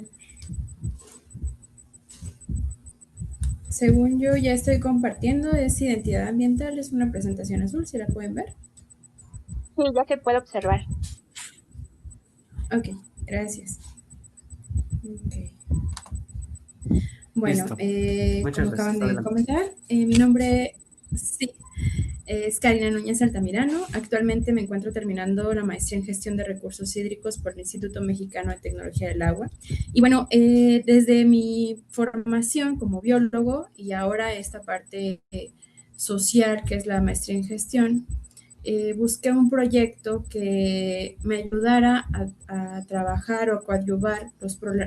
Según yo ya estoy compartiendo, es identidad ambiental, es una presentación azul, si la pueden ver. Sí, ya se puede observar. Ok, gracias. Ok. Bueno, Listo. como Muchas acaban gracias. de Adelante. comentar, mi nombre sí, es Karina Núñez Altamirano. Actualmente me encuentro terminando la maestría en gestión de recursos hídricos por el Instituto Mexicano de Tecnología del Agua. Y bueno, desde mi formación como biólogo y ahora esta parte social, que es la maestría en gestión, busqué un proyecto que me ayudara a trabajar o a coadyuvar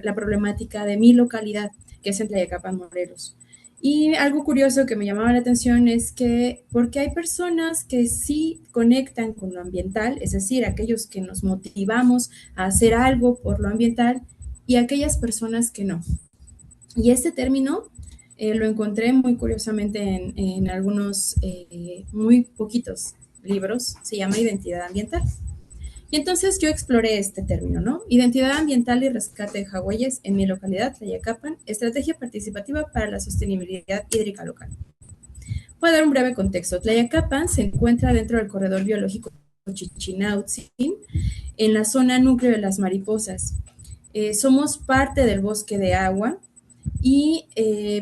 la problemática de mi localidad, que es en Tlayacapan, Morelos. Y algo curioso que me llamaba la atención es que, porque hay personas que sí conectan con lo ambiental, es decir, aquellos que nos motivamos a hacer algo por lo ambiental, y aquellas personas que no. Y este término lo encontré muy curiosamente en algunos, muy poquitos libros, se llama identidad ambiental. Y entonces yo exploré este término, ¿no? Identidad ambiental y rescate de jagüeyes en mi localidad, Tlayacapan, estrategia participativa para la sostenibilidad hídrica local. Voy a dar un breve contexto. Tlayacapan se encuentra dentro del corredor biológico Chichinautzin, en la zona núcleo de las mariposas. Somos parte del bosque de agua y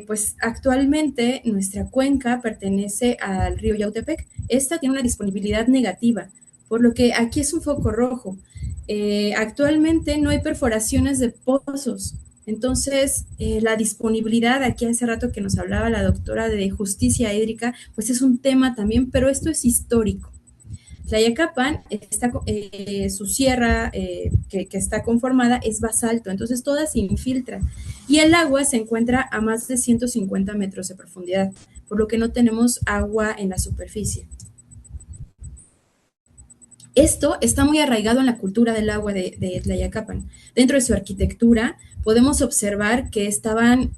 pues actualmente nuestra cuenca pertenece al río Yautepec. Esta tiene una disponibilidad negativa, por lo que aquí es un foco rojo. Actualmente no hay perforaciones de pozos, entonces la disponibilidad, aquí hace rato que nos hablaba la doctora de justicia hídrica, pues es un tema también, pero esto es histórico. Tlayacapan, su sierra que está conformada es basalto, entonces toda se infiltra y el agua se encuentra a más de 150 metros de profundidad, por lo que no tenemos agua en la superficie. Esto está muy arraigado en la cultura del agua de Tlayacapan. Dentro de su arquitectura podemos observar que estaban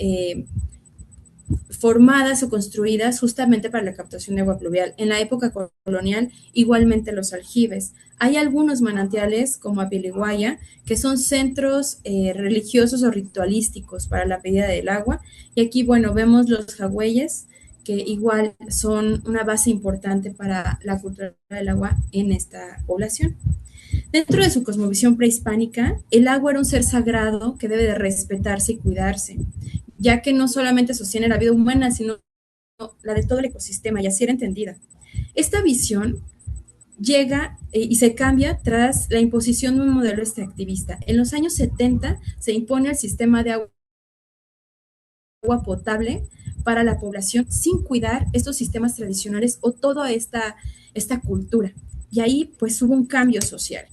formadas o construidas justamente para la captación de agua pluvial. En la época colonial, igualmente los aljibes. Hay algunos manantiales, como Apiliguaya, que son centros religiosos o ritualísticos para la pedida del agua. Y aquí, bueno, vemos los jagüeyes, que igual son una base importante para la cultura del agua en esta población. Dentro de su cosmovisión prehispánica, el agua era un ser sagrado que debe de respetarse y cuidarse, ya que no solamente sostiene la vida humana, sino la de todo el ecosistema, y así era entendida. Esta visión llega y se cambia tras la imposición de un modelo extractivista. En los años 70 se impone el sistema de agua potable para la población sin cuidar estos sistemas tradicionales o toda esta cultura. Y ahí pues hubo un cambio social.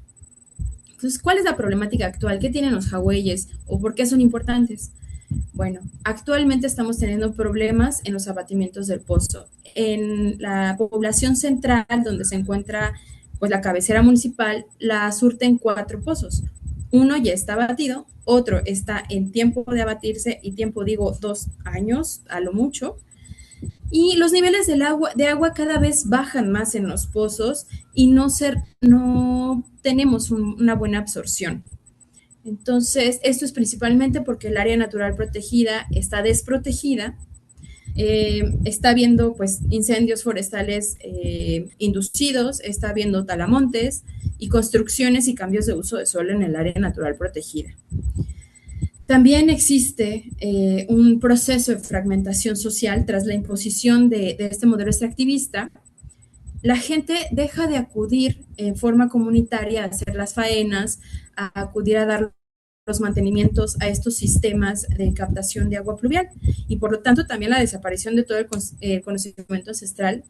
Entonces, ¿cuál es la problemática actual? ¿Qué tienen los jagüeyes o por qué son importantes? Bueno, actualmente estamos teniendo problemas en los abatimientos del pozo. En la población central, donde se encuentra pues, la cabecera municipal, la surten 4 pozos. Uno ya está abatido, otro está en tiempo de abatirse, y tiempo digo 2 años a lo mucho. Y los niveles de agua cada vez bajan más en los pozos y no tenemos una buena absorción. Entonces, esto es principalmente porque el área natural protegida está desprotegida, está habiendo pues incendios forestales inducidos, está habiendo talamontes y construcciones y cambios de uso de suelo en el área natural protegida. También existe un proceso de fragmentación social tras la imposición de este modelo extractivista. La gente deja de acudir en forma comunitaria a hacer las faenas, a acudir a dar los mantenimientos a estos sistemas de captación de agua pluvial, y por lo tanto también la desaparición de todo el conocimiento ancestral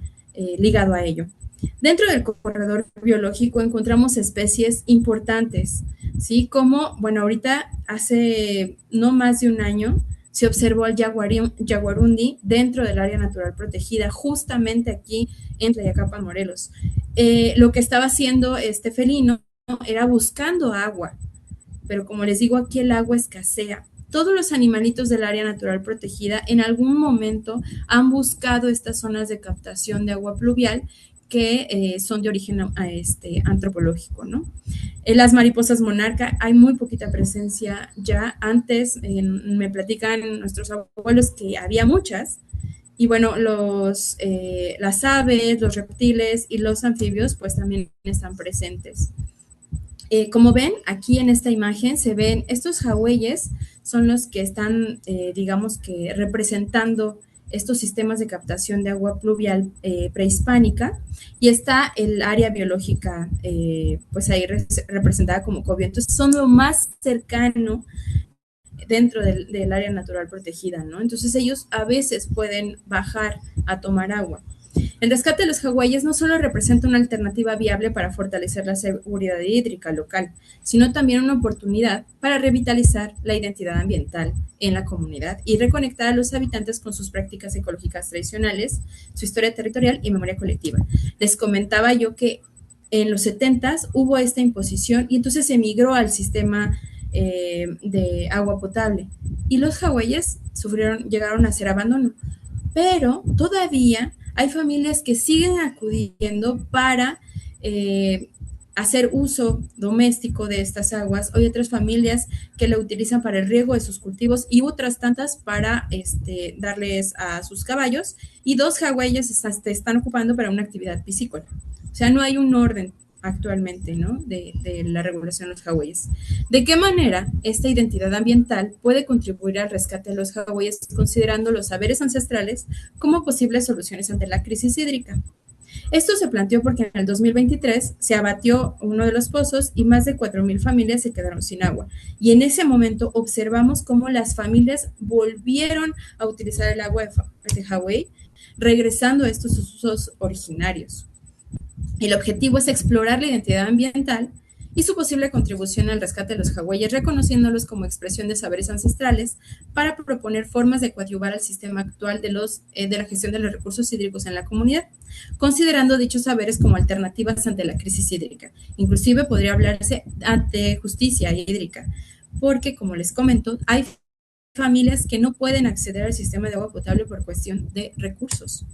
ligado a ello. Dentro del corredor biológico encontramos especies importantes, ¿sí? Como, bueno, ahorita hace no más de un año se observó al jaguarundi dentro del área natural protegida, justamente aquí en Tlayacapan, Morelos. Lo que estaba haciendo este felino era buscando agua, pero como les digo, aquí el agua escasea. Todos los animalitos del área natural protegida en algún momento han buscado estas zonas de captación de agua pluvial que son de origen antropológico, ¿no? Las mariposas monarca, hay muy poquita presencia ya. Antes me platican nuestros abuelos que había muchas, y bueno, las aves, los reptiles y los anfibios pues también están presentes. Como ven, aquí en esta imagen se ven estos jagüeyes, son los que están, digamos que representando estos sistemas de captación de agua pluvial prehispánica, y está el área biológica, pues ahí representada como cobio. Entonces son lo más cercano dentro del área natural protegida, ¿no? Entonces ellos a veces pueden bajar a tomar agua. El rescate de los jagüeyes no solo representa una alternativa viable para fortalecer la seguridad hídrica local, sino también una oportunidad para revitalizar la identidad ambiental en la comunidad y reconectar a los habitantes con sus prácticas ecológicas tradicionales, su historia territorial y memoria colectiva. Les comentaba yo que en los 70s hubo esta imposición y entonces se migró al sistema de agua potable, y los jagüeyes llegaron a ser abandono, pero todavía hay familias que siguen acudiendo para hacer uso doméstico de estas aguas. Hay otras familias que la utilizan para el riego de sus cultivos y otras tantas para darles a sus caballos, y 2 jagüeyes están ocupando para una actividad piscícola. O sea, no hay un orden actualmente, ¿no? de la regulación de los jagüeyes. ¿De qué manera esta identidad ambiental puede contribuir al rescate de los jagüeyes, considerando los saberes ancestrales como posibles soluciones ante la crisis hídrica? Esto se planteó porque en el 2023 se abatió uno de los pozos y más de 4,000 familias se quedaron sin agua. Y en ese momento observamos cómo las familias volvieron a utilizar el agua de jagüey, regresando a estos usos originarios. El objetivo es explorar la identidad ambiental y su posible contribución al rescate de los jagüeyes, reconociéndolos como expresión de saberes ancestrales para proponer formas de coadyuvar al sistema actual de la gestión de los recursos hídricos en la comunidad, considerando dichos saberes como alternativas ante la crisis hídrica. Inclusive podría hablarse de justicia hídrica, porque, como les comento, hay familias que no pueden acceder al sistema de agua potable por cuestión de recursos.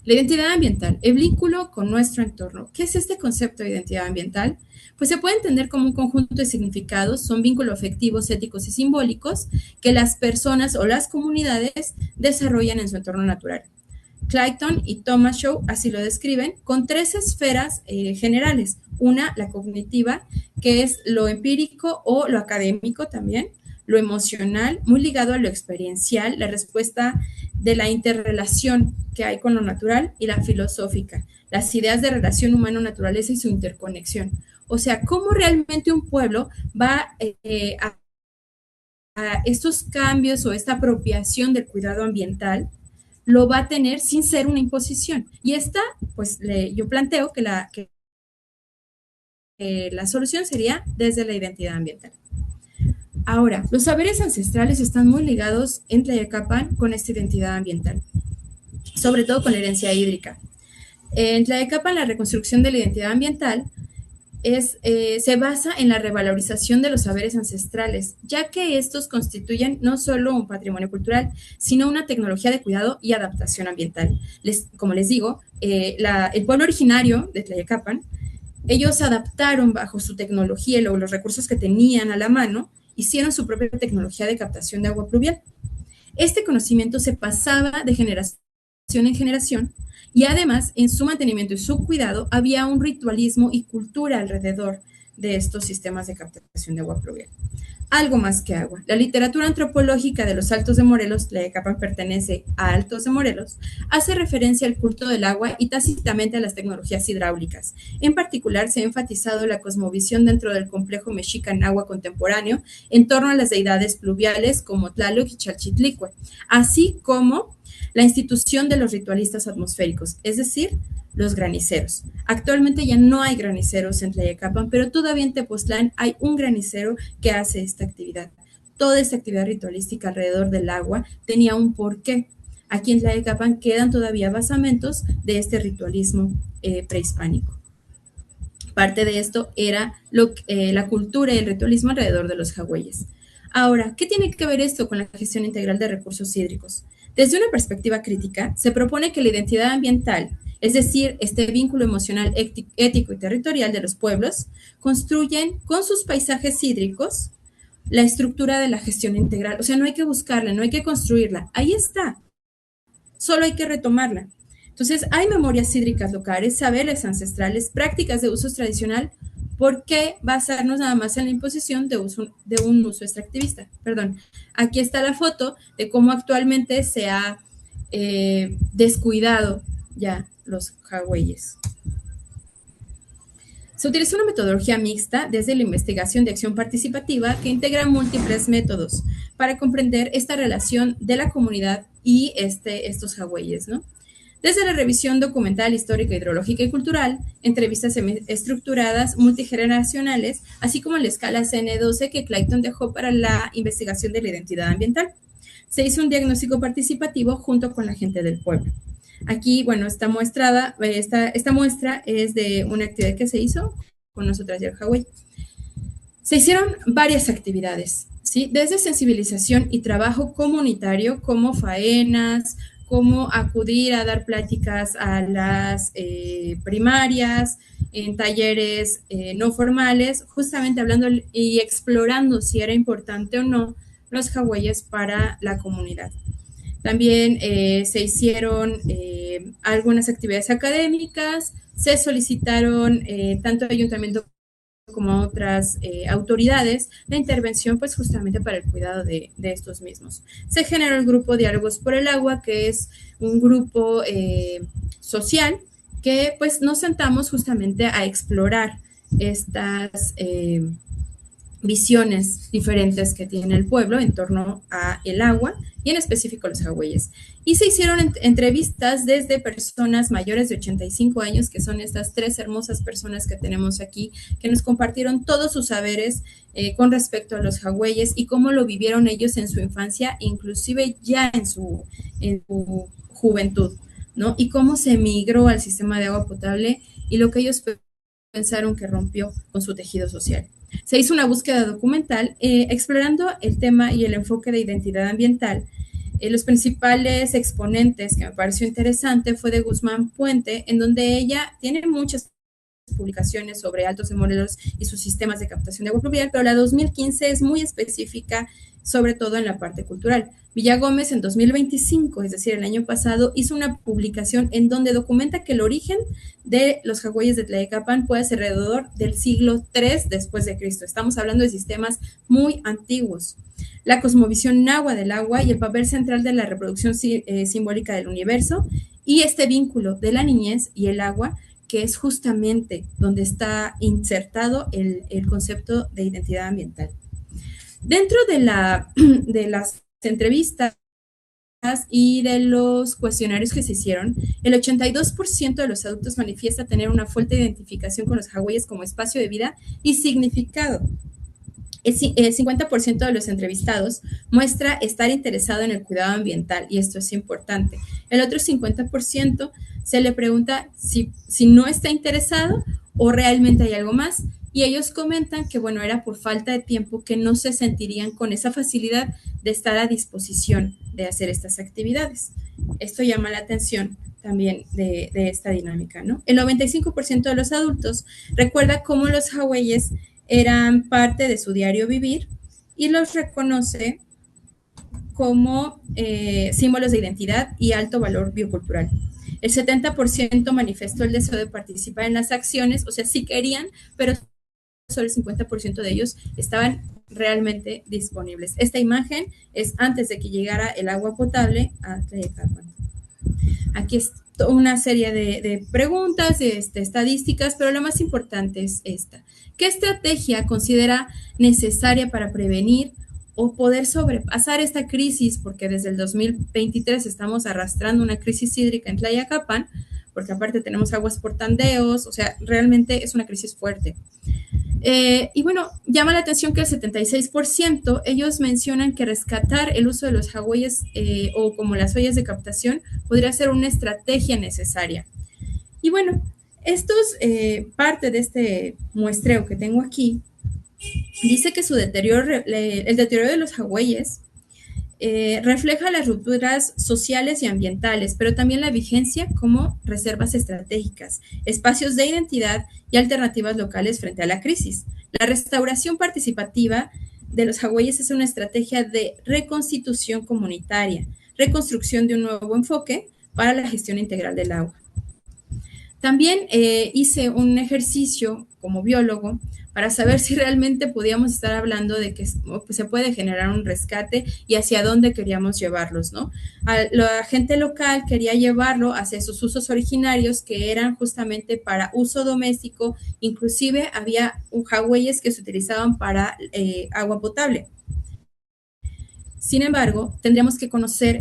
La identidad ambiental, el vínculo con nuestro entorno. ¿Qué es este concepto de identidad ambiental? Pues se puede entender como un conjunto de significados, son vínculos afectivos, éticos y simbólicos que las personas o las comunidades desarrollan en su entorno natural. Clayton y Thomas Shaw así lo describen con tres esferas generales. Una, la cognitiva, que es lo empírico o lo académico también, lo emocional, muy ligado a lo experiencial, la respuesta de la interrelación que hay con lo natural, y la filosófica, las ideas de relación humano-naturaleza y su interconexión. O sea, cómo realmente un pueblo va a estos cambios o esta apropiación del cuidado ambiental lo va a tener sin ser una imposición. Y esta, pues yo planteo que la solución sería desde la identidad ambiental. Ahora, los saberes ancestrales están muy ligados en Tlayacapan con esta identidad ambiental, sobre todo con la herencia hídrica. En Tlayacapan, la reconstrucción de la identidad ambiental se basa en la revalorización de los saberes ancestrales, ya que estos constituyen no solo un patrimonio cultural, sino una tecnología de cuidado y adaptación ambiental. Como les digo, el pueblo originario de Tlayacapan, ellos adaptaron bajo su tecnología y los recursos que tenían a la mano, hicieron su propia tecnología de captación de agua pluvial. Este conocimiento se pasaba de generación en generación y además en su mantenimiento y su cuidado había un ritualismo y cultura alrededor de estos sistemas de captación de agua pluvial. Algo más que agua. La literatura antropológica de los Altos de Morelos, Tlayacapan pertenece a Altos de Morelos, hace referencia al culto del agua y tácitamente a las tecnologías hidráulicas. En particular, se ha enfatizado la cosmovisión dentro del complejo mexica en agua contemporáneo en torno a las deidades pluviales como Tlaloc y Chalchitlicue, así como la institución de los ritualistas atmosféricos, es decir, los graniceros. Actualmente ya no hay graniceros en Tlayacapan, pero todavía en Tepoztlán hay un granicero que hace esta actividad. Toda esta actividad ritualística alrededor del agua tenía un porqué. Aquí en Tlayacapan quedan todavía basamentos de este ritualismo prehispánico. Parte de esto era la cultura y el ritualismo alrededor de los jagüeyes. Ahora, ¿qué tiene que ver esto con la gestión integral de recursos hídricos? Desde una perspectiva crítica, se propone que la identidad ambiental, es decir, este vínculo emocional, ético y territorial de los pueblos, construyen con sus paisajes hídricos la estructura de la gestión integral. O sea, no hay que buscarla, no hay que construirla. Ahí está. Solo hay que retomarla. Entonces, hay memorias hídricas locales, saberes ancestrales, prácticas de uso tradicional. ¿Por qué basarnos nada más en la imposición de un uso extractivista? Perdón. Aquí está la foto de cómo actualmente se ha descuidado ya los jagüeyes. Se utiliza una metodología mixta desde la investigación de acción participativa que integra múltiples métodos para comprender esta relación de la comunidad y estos jagüeyes, ¿no? Desde la revisión documental, histórica, hidrológica y cultural, entrevistas estructuradas, multigeneracionales, así como la escala CN12 que Clayton dejó para la investigación de la identidad ambiental. Se hizo un diagnóstico participativo junto con la gente del pueblo. Aquí, bueno, esta muestra es de una actividad que se hizo con nosotras y el Hawái. Se hicieron varias actividades, ¿sí? Desde sensibilización y trabajo comunitario, como faenas, cómo acudir a dar pláticas a las primarias, en talleres no formales, justamente hablando y explorando si era importante o no los jagüeyes para la comunidad. También se hicieron algunas actividades académicas, se solicitaron tanto ayuntamiento como a otras autoridades la intervención pues justamente para el cuidado de estos mismos. Se generó el grupo Diálogos por el Agua, que es un grupo social que pues nos sentamos justamente a explorar estas visiones diferentes que tiene el pueblo en torno a el agua y en específico los hawaies. Y se hicieron entrevistas desde personas mayores de 85 años, que son estas 3 hermosas personas que tenemos aquí, que nos compartieron todos sus saberes con respecto a los hawaies y cómo lo vivieron ellos en su infancia, inclusive ya en su juventud, ¿no? Y cómo se migró al sistema de agua potable y lo que ellos pensaron que rompió con su tejido social. Se hizo una búsqueda documental explorando el tema y el enfoque de identidad ambiental. Los principales exponentes que me pareció interesante fue de Guzmán Puente, en donde ella tiene muchas publicaciones sobre Altos de Morelos y sus sistemas de captación de agua pluvial, pero la 2015 es muy específica, sobre todo en la parte cultural. Villagómez en 2025, es decir, el año pasado, hizo una publicación en donde documenta que el origen de los hawaies de Tlayacapan puede ser alrededor del siglo III después de Cristo. Estamos hablando de sistemas muy antiguos. La cosmovisión náhuatl del agua y el papel central de la reproducción simbólica del universo y este vínculo de la niñez y el agua, que es justamente donde está insertado el concepto de identidad ambiental. Dentro de las entrevistas y de los cuestionarios que se hicieron, el 82% de los adultos manifiesta tener una fuerte identificación con los hawaies como espacio de vida y significado. El 50% de los entrevistados muestra estar interesado en el cuidado ambiental, y esto es importante. El otro 50% se le pregunta si no está interesado o realmente hay algo más, y ellos comentan que, bueno, era por falta de tiempo, que no se sentirían con esa facilidad de estar a disposición de hacer estas actividades. Esto llama la atención también de esta dinámica, ¿no? El 95% de los adultos recuerda cómo los hawaies eran parte de su diario vivir y los reconoce como símbolos de identidad y alto valor biocultural. El 70% manifestó el deseo de participar en las acciones, o sea, sí querían, pero solo el 50% de ellos estaban realmente disponibles. Esta imagen es antes de que llegara el agua potable a Tlayacapan. Aquí es una serie de preguntas, estadísticas, pero lo más importante es esta. ¿Qué estrategia considera necesaria para prevenir o poder sobrepasar esta crisis? Porque desde el 2023 estamos arrastrando una crisis hídrica en Tlayacapan, porque aparte tenemos aguas por tandeos, o sea, realmente es una crisis fuerte. Y bueno, llama la atención que el 76%, ellos mencionan que rescatar el uso de los hawaies o como las ollas de captación podría ser una estrategia necesaria. Y bueno, esto es parte de este muestreo que tengo aquí. Dice que el deterioro de los hawaies refleja las rupturas sociales y ambientales, pero también la vigencia como reservas estratégicas, espacios de identidad y alternativas locales frente a la crisis. La restauración participativa de los hawaies es una estrategia de reconstitución comunitaria, reconstrucción de un nuevo enfoque para la gestión integral del agua. También hice un ejercicio como biólogo para saber si realmente podíamos estar hablando de que se puede generar un rescate y hacia dónde queríamos llevarlos, ¿no? La gente local quería llevarlo hacia sus usos originarios, que eran justamente para uso doméstico, inclusive había hawaies que se utilizaban para agua potable. Sin embargo, tendríamos que conocer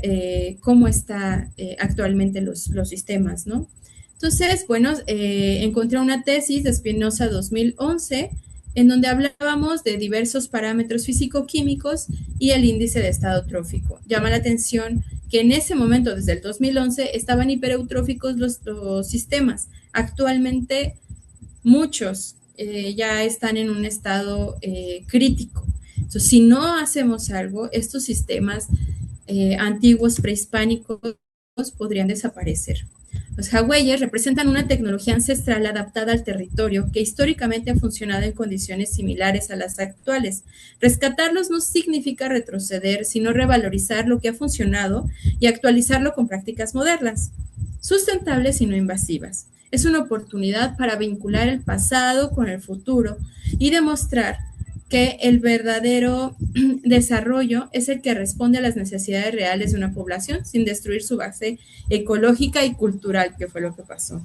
cómo están actualmente los sistemas, ¿no? Entonces, bueno, encontré una tesis de Espinosa 2011 en donde hablábamos de diversos parámetros físico-químicos y el índice de estado trófico. Llama la atención que en ese momento, desde el 2011, estaban hipereutróficos los sistemas. Actualmente, muchos ya están en un estado crítico. Entonces, si no hacemos algo, estos sistemas antiguos prehispánicos podrían desaparecer. Los hawaies representan una tecnología ancestral adaptada al territorio que históricamente ha funcionado en condiciones similares a las actuales. Rescatarlos no significa retroceder, sino revalorizar lo que ha funcionado y actualizarlo con prácticas modernas, sustentables y no invasivas. Es una oportunidad para vincular el pasado con el futuro y demostrar que el verdadero desarrollo es el que responde a las necesidades reales de una población sin destruir su base ecológica y cultural, que fue lo que pasó.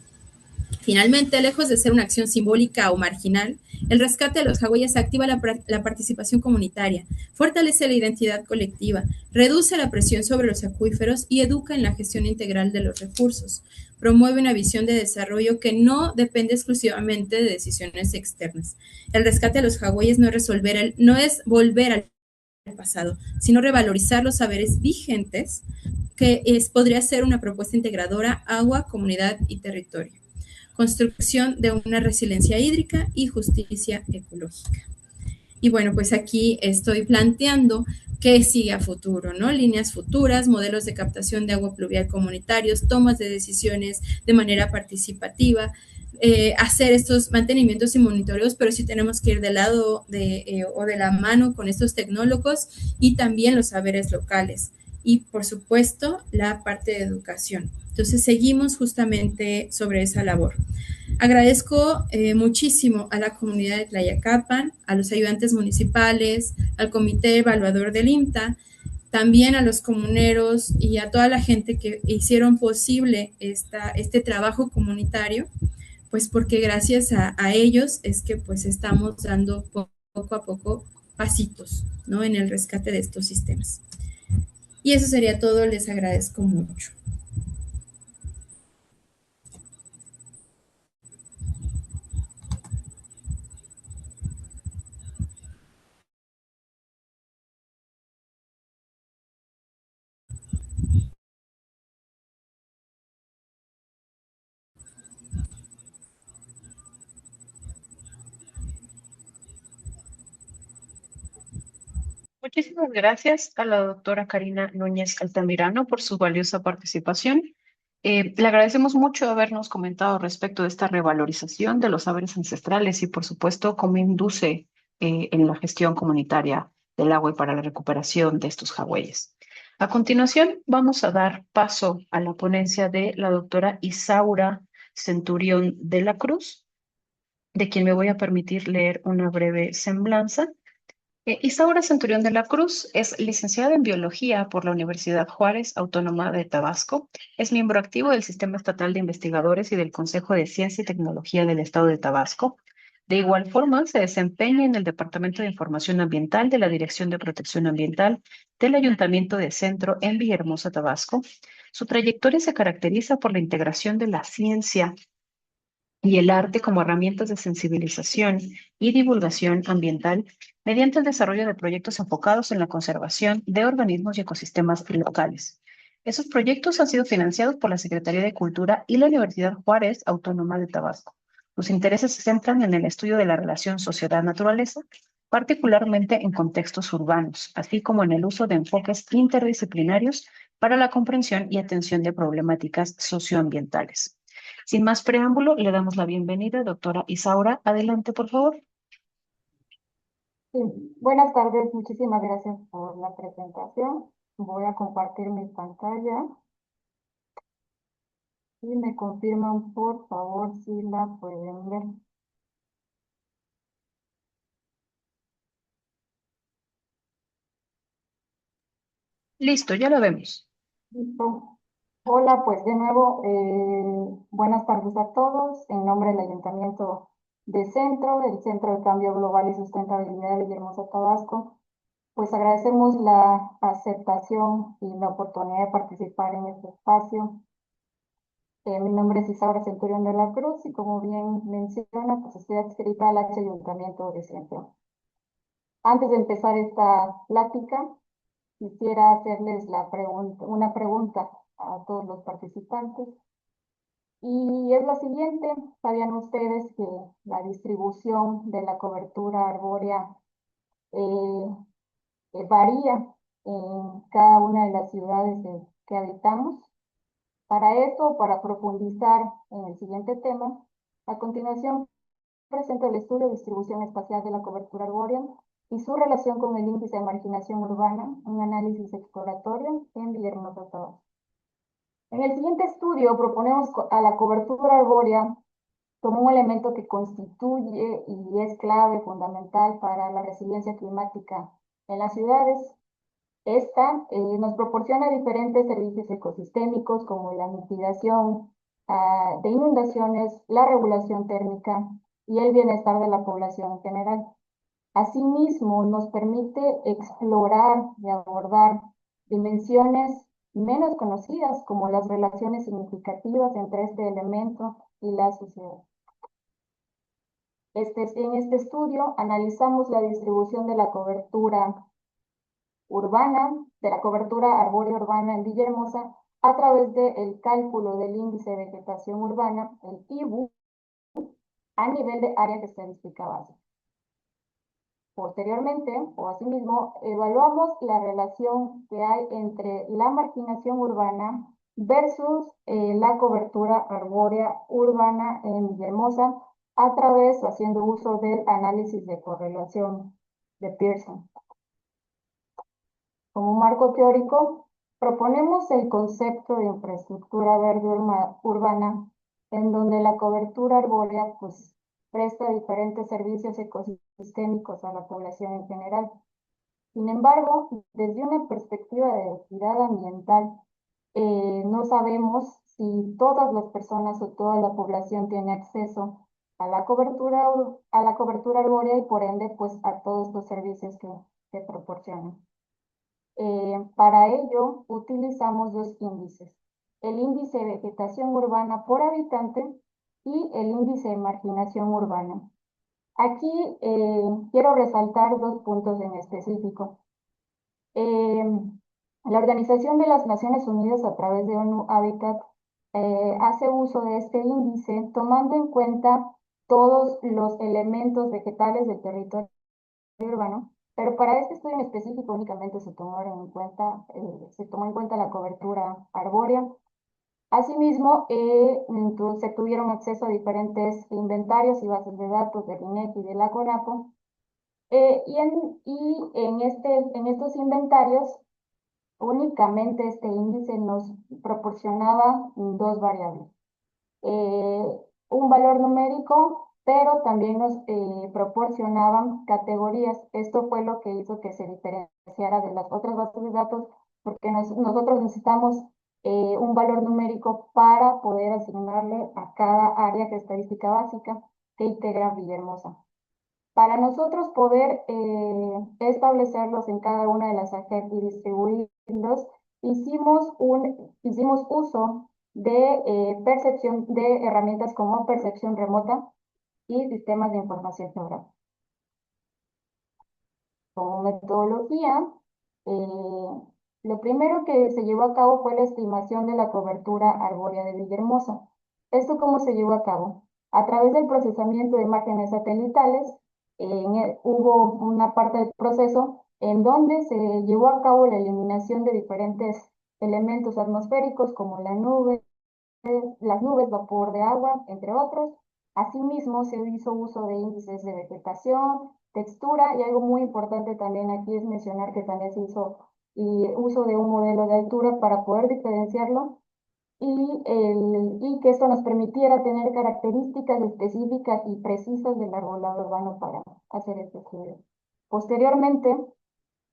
Finalmente, lejos de ser una acción simbólica o marginal, el rescate de los hawaias activa la participación comunitaria, fortalece la identidad colectiva, reduce la presión sobre los acuíferos y educa en la gestión integral de los recursos. Promueve una visión de desarrollo que no depende exclusivamente de decisiones externas. El rescate de los hawaias no es volver al pasado, sino revalorizar los saberes vigentes que podría ser una propuesta integradora agua, comunidad y territorio. Construcción de una resiliencia hídrica y justicia ecológica. Y bueno, pues aquí estoy planteando qué sigue a futuro, ¿no? Líneas futuras, modelos de captación de agua pluvial comunitarios, tomas de decisiones de manera participativa, hacer estos mantenimientos y monitoreos, pero sí tenemos que ir del lado o de la mano con estos tecnólogos y también los saberes locales. Y por supuesto, la parte de educación. Entonces, seguimos justamente sobre esa labor. Agradezco muchísimo a la comunidad de Tlayacapan, a los ayudantes municipales, al comité evaluador del IMTA, también a los comuneros y a toda la gente que hicieron posible este trabajo comunitario, pues porque gracias a ellos es que pues estamos dando poco a poco pasitos, ¿no? En el rescate de estos sistemas. Y eso sería todo, les agradezco mucho. Muchísimas gracias a la doctora Karina Núñez Altamirano por su valiosa participación. Le agradecemos mucho habernos comentado respecto de esta revalorización de los saberes ancestrales y, por supuesto, cómo induce en la gestión comunitaria del agua y para la recuperación de estos hawaias. A continuación, vamos a dar paso a la ponencia de la doctora Isaura Centurión de la Cruz, de quien me voy a permitir leer una breve semblanza. Isaura Centurión de la Cruz es licenciada en Biología por la Universidad Juárez Autónoma de Tabasco. Es miembro activo del Sistema Estatal de Investigadores y del Consejo de Ciencia y Tecnología del Estado de Tabasco. De igual forma, se desempeña en el Departamento de Información Ambiental de la Dirección de Protección Ambiental del Ayuntamiento de Centro en Villahermosa, Tabasco. Su trayectoria se caracteriza por la integración de la ciencia y el arte como herramientas de sensibilización y divulgación ambiental mediante el desarrollo de proyectos enfocados en la conservación de organismos y ecosistemas locales. Esos proyectos han sido financiados por la Secretaría de Cultura y la Universidad Juárez Autónoma de Tabasco. Sus intereses se centran en el estudio de la relación sociedad-naturaleza, particularmente en contextos urbanos, así como en el uso de enfoques interdisciplinarios para la comprensión y atención de problemáticas socioambientales. Sin más preámbulo, le damos la bienvenida, doctora Isaura. Adelante, por favor. Sí, buenas tardes, muchísimas gracias por la presentación. Voy a compartir mi pantalla y me confirman, por favor, si la pueden ver. Listo, ya lo vemos. Listo. Hola, pues de nuevo, buenas tardes a todos. En nombre del Ayuntamiento de Centro, del Centro de Cambio Global y Sustentabilidad de Villahermosa, Tabasco, pues agradecemos la aceptación y la oportunidad de participar en este espacio. Mi nombre es Isaura Centurión de la Cruz y como bien menciona, pues estoy adscrita al Ayuntamiento de Centro. Antes de empezar esta plática, quisiera hacerles una pregunta a todos los participantes. Y es la siguiente: ¿sabían ustedes que la distribución de la cobertura arbórea varía en cada una de las ciudades que habitamos? Para eso, para profundizar en el siguiente tema, a continuación presento el estudio de distribución espacial de la cobertura arbórea y su relación con el índice de marginación urbana, un análisis exploratorio en Villahermosa, Tabasco. En el siguiente estudio proponemos a la cobertura arbórea como un elemento que constituye y es clave fundamental para la resiliencia climática en las ciudades. Esta nos proporciona diferentes servicios ecosistémicos como la mitigación de inundaciones, la regulación térmica y el bienestar de la población en general. Asimismo, nos permite explorar y abordar dimensiones menos conocidas como las relaciones significativas entre este elemento y la sociedad. En este estudio analizamos la distribución de la cobertura urbana, de la cobertura arbórea urbana en Villahermosa a través del cálculo del índice de vegetación urbana, el IBU, a nivel de área estadística básica. Posteriormente, o asimismo, evaluamos la relación que hay entre la marginación urbana versus la cobertura arbórea urbana en Villahermosa a través, haciendo uso del análisis de correlación de Pearson. Como marco teórico, proponemos el concepto de infraestructura verde urbana, en donde la cobertura arbórea pues, presta diferentes servicios ecosistémicos a la población en general. Sin embargo, desde una perspectiva de equidad ambiental, no sabemos si todas las personas o toda la población tiene acceso a la cobertura arbórea y por ende pues a todos los servicios que proporcionan. Para ello utilizamos dos índices, el índice de vegetación urbana por habitante y el índice de marginación urbana. Aquí quiero resaltar dos puntos en específico. La Organización de las Naciones Unidas a través de ONU Habitat hace uso de este índice tomando en cuenta todos los elementos vegetales del territorio urbano, pero para este estudio en específico únicamente se tomó en cuenta la cobertura arbórea. Asimismo, se tuvieron acceso a diferentes inventarios y bases de datos del INEGI y de la CONAPO, en estos inventarios únicamente este índice nos proporcionaba dos variables. Un valor numérico, pero también nos proporcionaban categorías. Esto fue lo que hizo que se diferenciara de las otras bases de datos, porque nosotros necesitamos un valor numérico para poder asignarle a cada área estadística básica que integra Villahermosa. Para nosotros poder establecerlos en cada una de las AGEP y distribuirlos, hicimos uso de herramientas como percepción remota y sistemas de información geográfica. Como metodología, lo primero que se llevó a cabo fue la estimación de la cobertura arbórea de Villahermosa. ¿Esto cómo se llevó a cabo? A través del procesamiento de imágenes satelitales, hubo una parte del proceso en donde se llevó a cabo la eliminación de diferentes elementos atmosféricos como las nubes, vapor de agua, entre otros. Asimismo, se hizo uso de índices de vegetación, textura, y algo muy importante también aquí es mencionar que también se hizo uso de un modelo de altura para poder diferenciarlo y que esto nos permitiera tener características específicas y precisas del arbolado urbano para hacer este estudio. Posteriormente,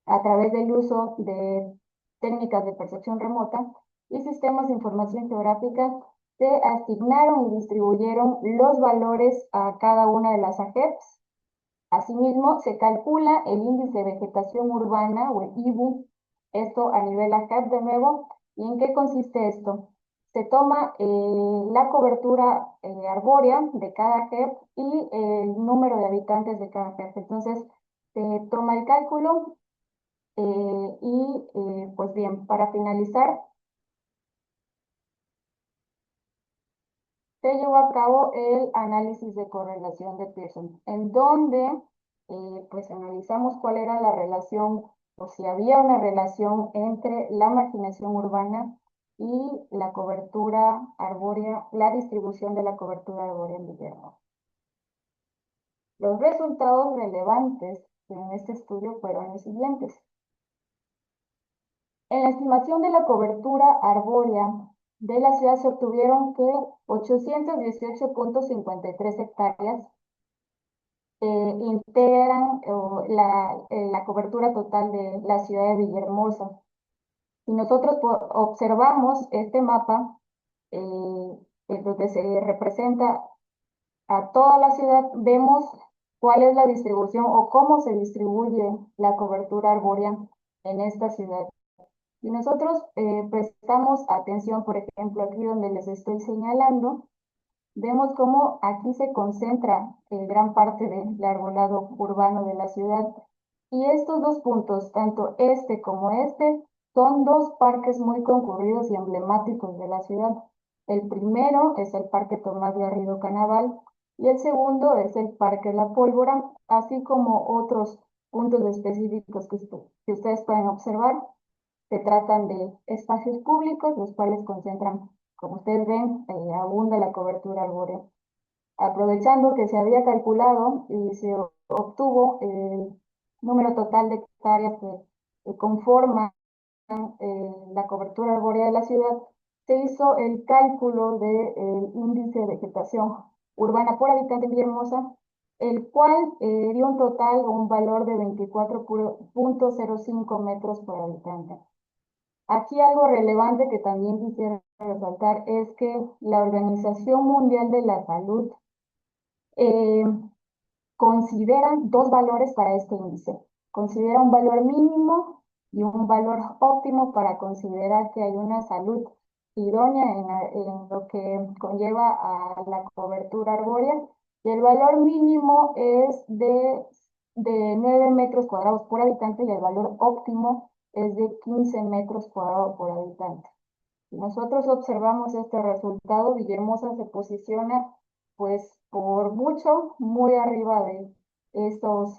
a través del uso de técnicas de percepción remota y sistemas de información geográfica, se asignaron y distribuyeron los valores a cada una de las AGEPs. Asimismo, se calcula el índice de vegetación urbana o el IBU, esto a nivel AGEP de nuevo. ¿Y en qué consiste esto? Se toma la cobertura arbórea de cada AGEP y el número de habitantes de cada AGEP. Entonces, se toma el cálculo pues bien, para finalizar, se llevó a cabo el análisis de correlación de Pearson, en donde pues analizamos cuál era la relación o si había una relación entre la marginación urbana y la cobertura arbórea, la distribución de la cobertura arbórea en Villahermosa. Los resultados relevantes en este estudio fueron los siguientes. En la estimación de la cobertura arbórea de la ciudad se obtuvieron que 818.53 hectáreas integran la cobertura total de la ciudad de Villahermosa. Si nosotros observamos este mapa, donde se representa a toda la ciudad, vemos cuál es la distribución o cómo se distribuye la cobertura arbórea en esta ciudad. Y nosotros prestamos atención, por ejemplo, aquí donde les estoy señalando, vemos cómo aquí se concentra gran parte del arbolado urbano de la ciudad. Y estos dos puntos, tanto este como este, son dos parques muy concurridos y emblemáticos de la ciudad. El primero es el Parque Tomás Garrido Canaval y el segundo es el Parque La Pólvora, así como otros puntos específicos que ustedes pueden observar. Se tratan de espacios públicos, los cuales concentran, como ustedes ven, abunda la cobertura arbórea. Aprovechando que se había calculado y se obtuvo el número total de hectáreas que conforman la cobertura arbórea de la ciudad, se hizo el cálculo del índice de vegetación urbana por habitante en Villahermosa, el cual dio un total o un valor de 24.05 metros por habitante. Aquí algo relevante que también quisiera resaltar es que la Organización Mundial de la Salud eh, considera dos valores para este índice. Considera un valor mínimo y un valor óptimo para considerar que hay una salud idónea en lo que conlleva a la cobertura arbórea. Y el valor mínimo es de 9 metros cuadrados por habitante y el valor óptimo es de 15 metros cuadrados por habitante. Si nosotros observamos este resultado, Villahermosa se posiciona pues por mucho muy arriba de estos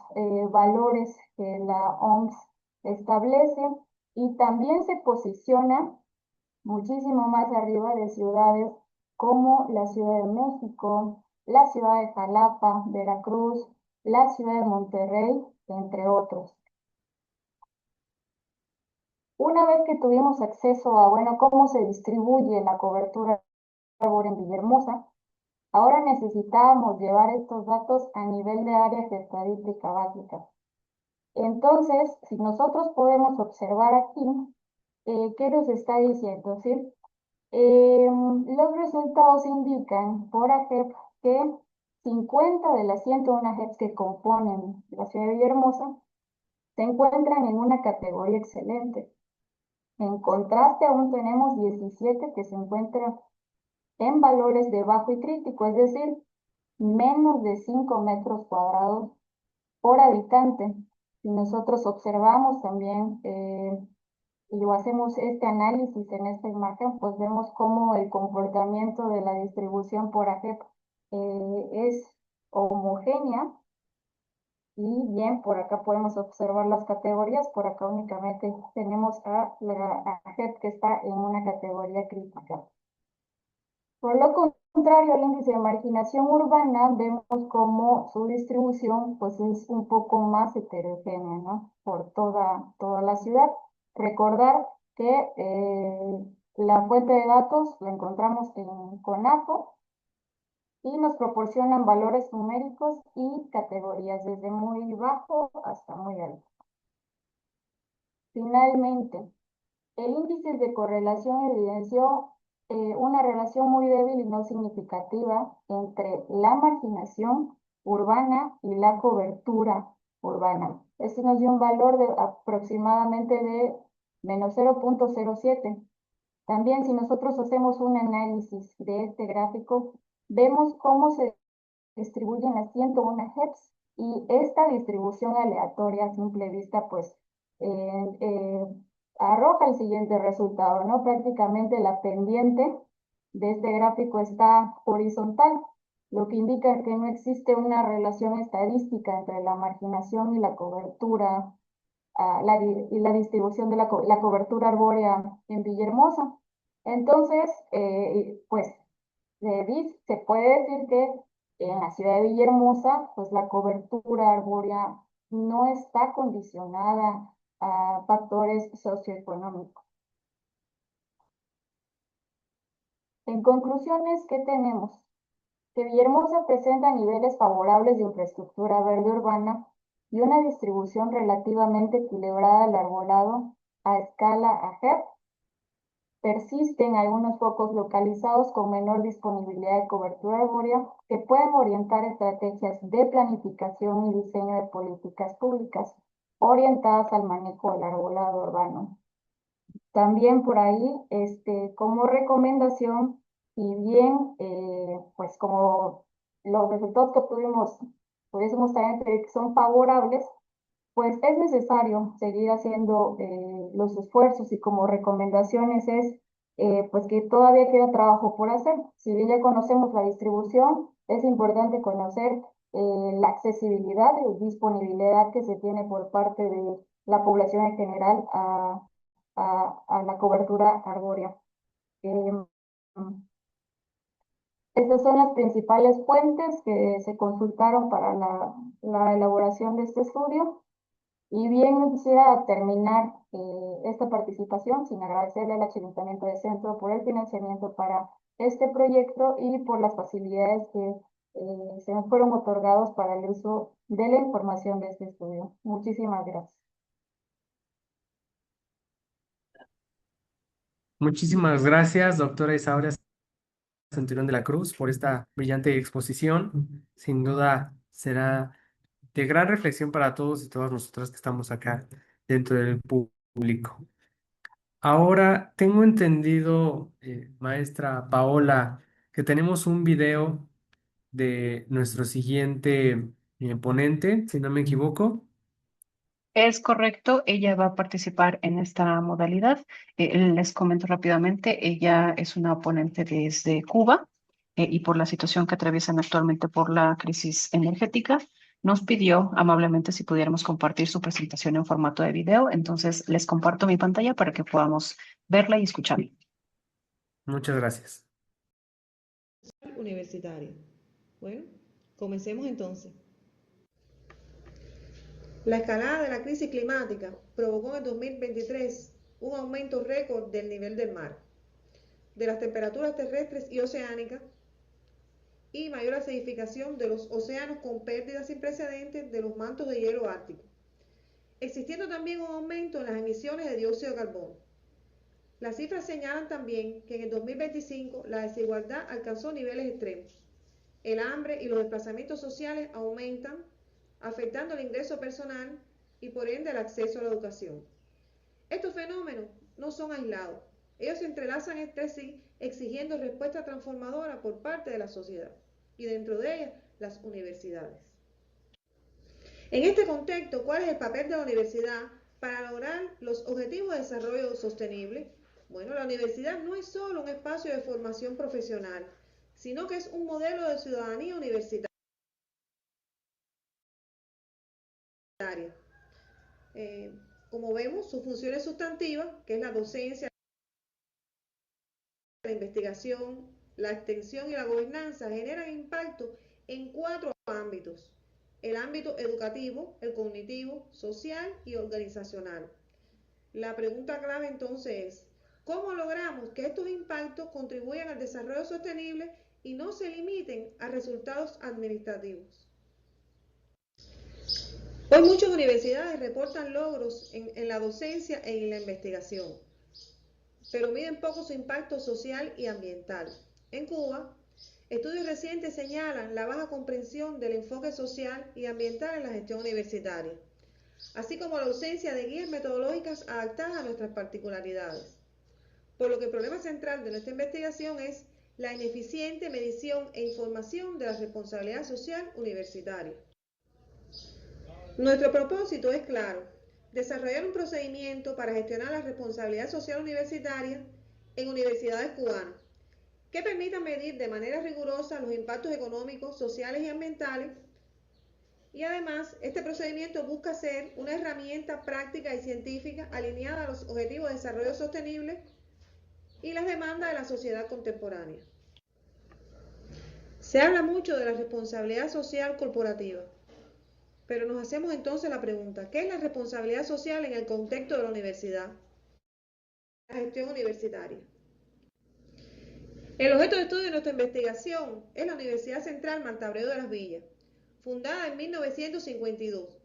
valores que la OMS establece y también se posiciona muchísimo más arriba de ciudades como la Ciudad de México, la ciudad de Jalapa, Veracruz, la ciudad de Monterrey, entre otros. Una vez que tuvimos acceso a, bueno, cómo se distribuye la cobertura arbórea en Villahermosa, ahora necesitábamos llevar estos datos a nivel de áreas de estadística básica. Entonces, si nosotros podemos observar aquí, ¿qué nos está diciendo? ¿Sí? Los resultados indican por AGEP que 50 de las 101 AGEPs que componen la ciudad de Villahermosa se encuentran en una categoría excelente. En contraste, aún tenemos 17 que se encuentran en valores de bajo y crítico, es decir, menos de 5 metros cuadrados por habitante. Si nosotros observamos también y hacemos este análisis en esta imagen, pues vemos cómo el comportamiento de la distribución por AGEP es homogénea. Y bien, por acá podemos observar las categorías. Por acá únicamente tenemos a la AGEP que está en una categoría crítica. Por lo contrario, el índice de marginación urbana, vemos como su distribución pues, es un poco más heterogénea, ¿no? Por toda la ciudad. Recordar que la fuente de datos la encontramos en CONAFO y nos proporcionan valores numéricos y categorías desde muy bajo hasta muy alto. Finalmente, el índice de correlación evidenció una relación muy débil y no significativa entre la marginación urbana y la cobertura urbana. Este nos dio un valor de aproximadamente de menos 0.07. También si nosotros hacemos un análisis de este gráfico, vemos cómo se distribuyen las 101 HEPs y esta distribución aleatoria a simple vista pues arroja el siguiente resultado, ¿no? Prácticamente la pendiente de este gráfico está horizontal, lo que indica que no existe una relación estadística entre la marginación y la cobertura, y la distribución de la cobertura arbórea en Villahermosa. Entonces, pues se puede decir que en la ciudad de Villahermosa, pues la cobertura arbórea no está condicionada a factores socioeconómicos. En conclusiones, ¿qué tenemos? Que Villahermosa presenta niveles favorables de infraestructura verde urbana y una distribución relativamente equilibrada del arbolado a escala AGEP, persisten algunos focos localizados con menor disponibilidad de cobertura arbórea que pueden orientar estrategias de planificación y diseño de políticas públicas orientadas al manejo del arbolado urbano. También por ahí, como recomendación, y bien, pues como los resultados que pudiésemos tener que son favorables, pues es necesario seguir haciendo los esfuerzos y como recomendaciones es pues que todavía queda trabajo por hacer. Si bien ya conocemos la distribución, es importante conocer la accesibilidad y disponibilidad que se tiene por parte de la población en general a la cobertura arbórea. Estas son las principales fuentes que se consultaron para la elaboración de este estudio. Y bien, quisiera terminar esta participación sin agradecerle al Ayuntamiento de Centro por el financiamiento para este proyecto y por las facilidades que se nos fueron otorgados para el uso de la información de este estudio. Muchísimas gracias. Muchísimas gracias, doctora Isaura Centurión de la Cruz, por esta brillante exposición. Sin duda será de gran reflexión para todos y todas nosotras que estamos acá dentro del público. Ahora tengo entendido, maestra Paola, que tenemos un video de nuestro siguiente ponente, si no me equivoco. Es correcto, ella va a participar en esta modalidad. Les comento rápidamente, ella es una ponente desde Cuba y por la situación que atraviesan actualmente por la crisis energética, nos pidió amablemente si pudiéramos compartir su presentación en formato de video. Entonces, les comparto mi pantalla para que podamos verla y escucharla. Muchas gracias. Universitario. Bueno, comencemos entonces. La escalada de la crisis climática provocó en el 2023 un aumento récord del nivel del mar, de las temperaturas terrestres y oceánicas y mayor acidificación de los océanos con pérdidas sin precedentes de los mantos de hielo ártico, existiendo también un aumento en las emisiones de dióxido de carbono. Las cifras señalan también que en el 2025 la desigualdad alcanzó niveles extremos. El hambre y los desplazamientos sociales aumentan, afectando el ingreso personal y por ende el acceso a la educación. Estos fenómenos no son aislados, ellos se entrelazan entre sí exigiendo respuesta transformadora por parte de la sociedad y dentro de ellas las universidades. En este contexto, ¿cuál es el papel de la universidad para lograr los objetivos de desarrollo sostenible? Bueno, la universidad no es solo un espacio de formación profesional, sino que es un modelo de ciudadanía universitaria. Como vemos, sus funciones sustantivas, que es la docencia, la investigación, la extensión y la gobernanza, generan impacto en 4 ámbitos: el ámbito educativo, el cognitivo, social y organizacional. La pregunta clave entonces es, ¿cómo logramos que estos impactos contribuyan al desarrollo sostenible y no se limiten a resultados administrativos? Hoy muchas universidades reportan logros en la docencia e en la investigación, pero miden poco su impacto social y ambiental. En Cuba, estudios recientes señalan la baja comprensión del enfoque social y ambiental en la gestión universitaria, así como la ausencia de guías metodológicas adaptadas a nuestras particularidades. Por lo que el problema central de nuestra investigación es la ineficiente medición e información de la responsabilidad social universitaria. Nuestro propósito es claro: desarrollar un procedimiento para gestionar la responsabilidad social universitaria en universidades cubanas, que permita medir de manera rigurosa los impactos económicos, sociales y ambientales. Y además, este procedimiento busca ser una herramienta práctica y científica alineada a los objetivos de desarrollo sostenible y las demandas de la sociedad contemporánea. Se habla mucho de la responsabilidad social corporativa, pero nos hacemos entonces la pregunta: ¿qué es la responsabilidad social en el contexto de la universidad? La gestión universitaria. El objeto de estudio de nuestra investigación es la Universidad Central Marta Abreu de las Villas, fundada en 1952,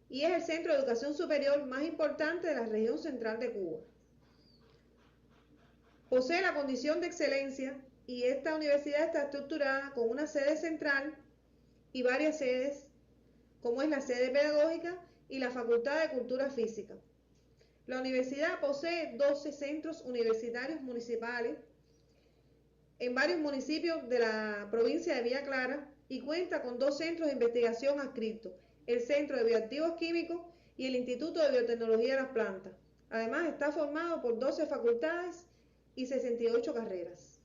y es el centro de educación superior más importante de la región central de Cuba. Posee la condición de excelencia y esta universidad está estructurada con una sede central y varias sedes, como es la sede pedagógica y la Facultad de Cultura Física. La universidad posee 12 centros universitarios municipales en varios municipios de la provincia de Villa Clara y cuenta con 2 centros de investigación adscritos, el Centro de Bioactivos Químicos y el Instituto de Biotecnología de las Plantas. Además, está formado por 12 facultades y 68 carreras.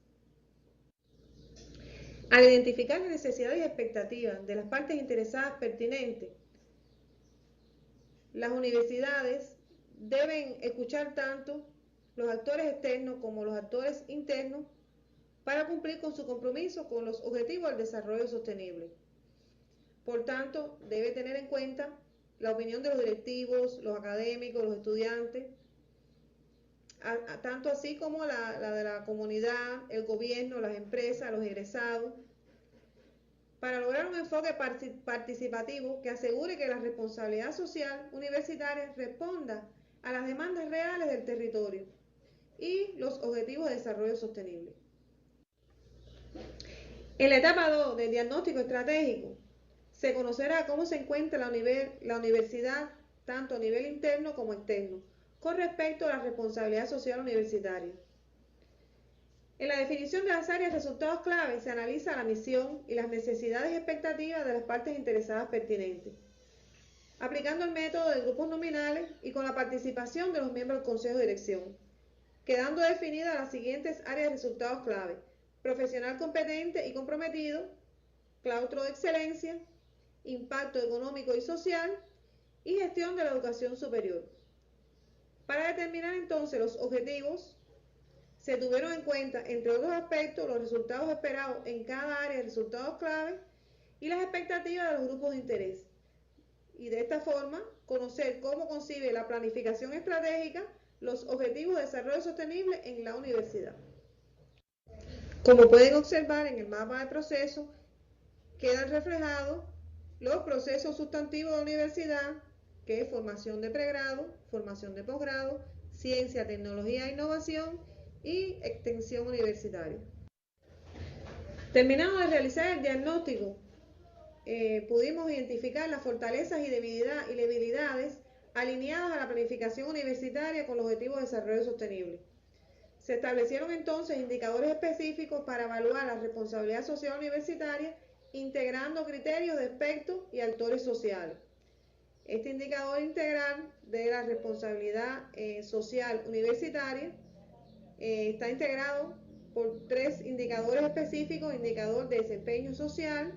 Al identificar las necesidades y expectativas de las partes interesadas pertinentes, las universidades deben escuchar tanto los actores externos como los actores internos para cumplir con su compromiso con los objetivos del desarrollo sostenible. Por tanto, debe tener en cuenta la opinión de los directivos, los académicos, los estudiantes, tanto así como la de la comunidad, el gobierno, las empresas, los egresados, para lograr un enfoque participativo que asegure que la responsabilidad social universitaria responda a las demandas reales del territorio y los objetivos de desarrollo sostenible. En la etapa 2 del diagnóstico estratégico, se conocerá cómo se encuentra la universidad, tanto a nivel interno como externo, con respecto a la responsabilidad social universitaria. En la definición de las áreas de resultados clave se analiza la misión y las necesidades y expectativas de las partes interesadas pertinentes, aplicando el método de grupos nominales y con la participación de los miembros del Consejo de Dirección, quedando definidas las siguientes áreas de resultados clave: profesional competente y comprometido, claustro de excelencia, impacto económico y social y gestión de la educación superior. Para determinar entonces los objetivos, se tuvieron en cuenta, entre otros aspectos, los resultados esperados en cada área de resultados clave y las expectativas de los grupos de interés. Y de esta forma, conocer cómo concibe la planificación estratégica los objetivos de desarrollo sostenible en la universidad. Como pueden observar en el mapa de proceso, quedan reflejados los procesos sustantivos de la universidad, que es formación de pregrado, formación de posgrado, ciencia, tecnología e innovación y extensión universitaria. Terminado de realizar el diagnóstico, pudimos identificar las fortalezas y debilidades alineadas a la planificación universitaria con los objetivos de desarrollo sostenible. Se establecieron entonces indicadores específicos para evaluar la responsabilidad social universitaria, integrando criterios de expertos y actores sociales. Este indicador integral de la responsabilidad social universitaria está integrado por 3 indicadores específicos: indicador de desempeño social,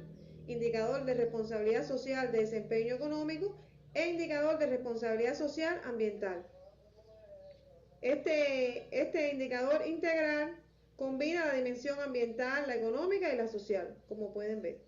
indicador de responsabilidad social de desempeño económico e indicador de responsabilidad social ambiental. Este indicador integral combina la dimensión ambiental, la económica y la social, como pueden ver.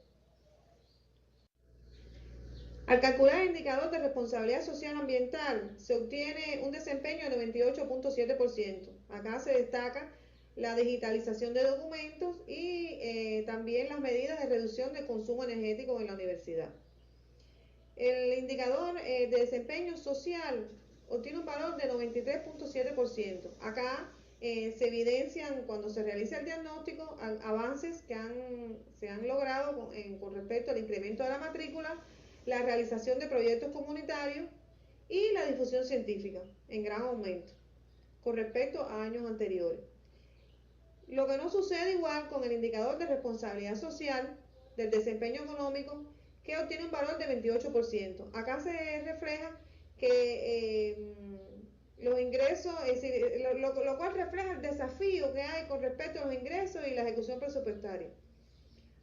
Al calcular el indicador de responsabilidad social ambiental, se obtiene un desempeño de 98.7%. Acá se destaca la digitalización de documentos y también las medidas de reducción del consumo energético en la universidad. El indicador de desempeño social obtiene un valor de 93.7%. Acá se evidencian, cuando se realiza el diagnóstico, avances que se han logrado con respecto al incremento de la matrícula, la realización de proyectos comunitarios y la difusión científica en gran aumento con respecto a años anteriores. Lo que no sucede igual con el indicador de responsabilidad social del desempeño económico, que obtiene un valor de 28%. Acá se refleja que los ingresos, es decir, lo cual refleja el desafío que hay con respecto a los ingresos y la ejecución presupuestaria.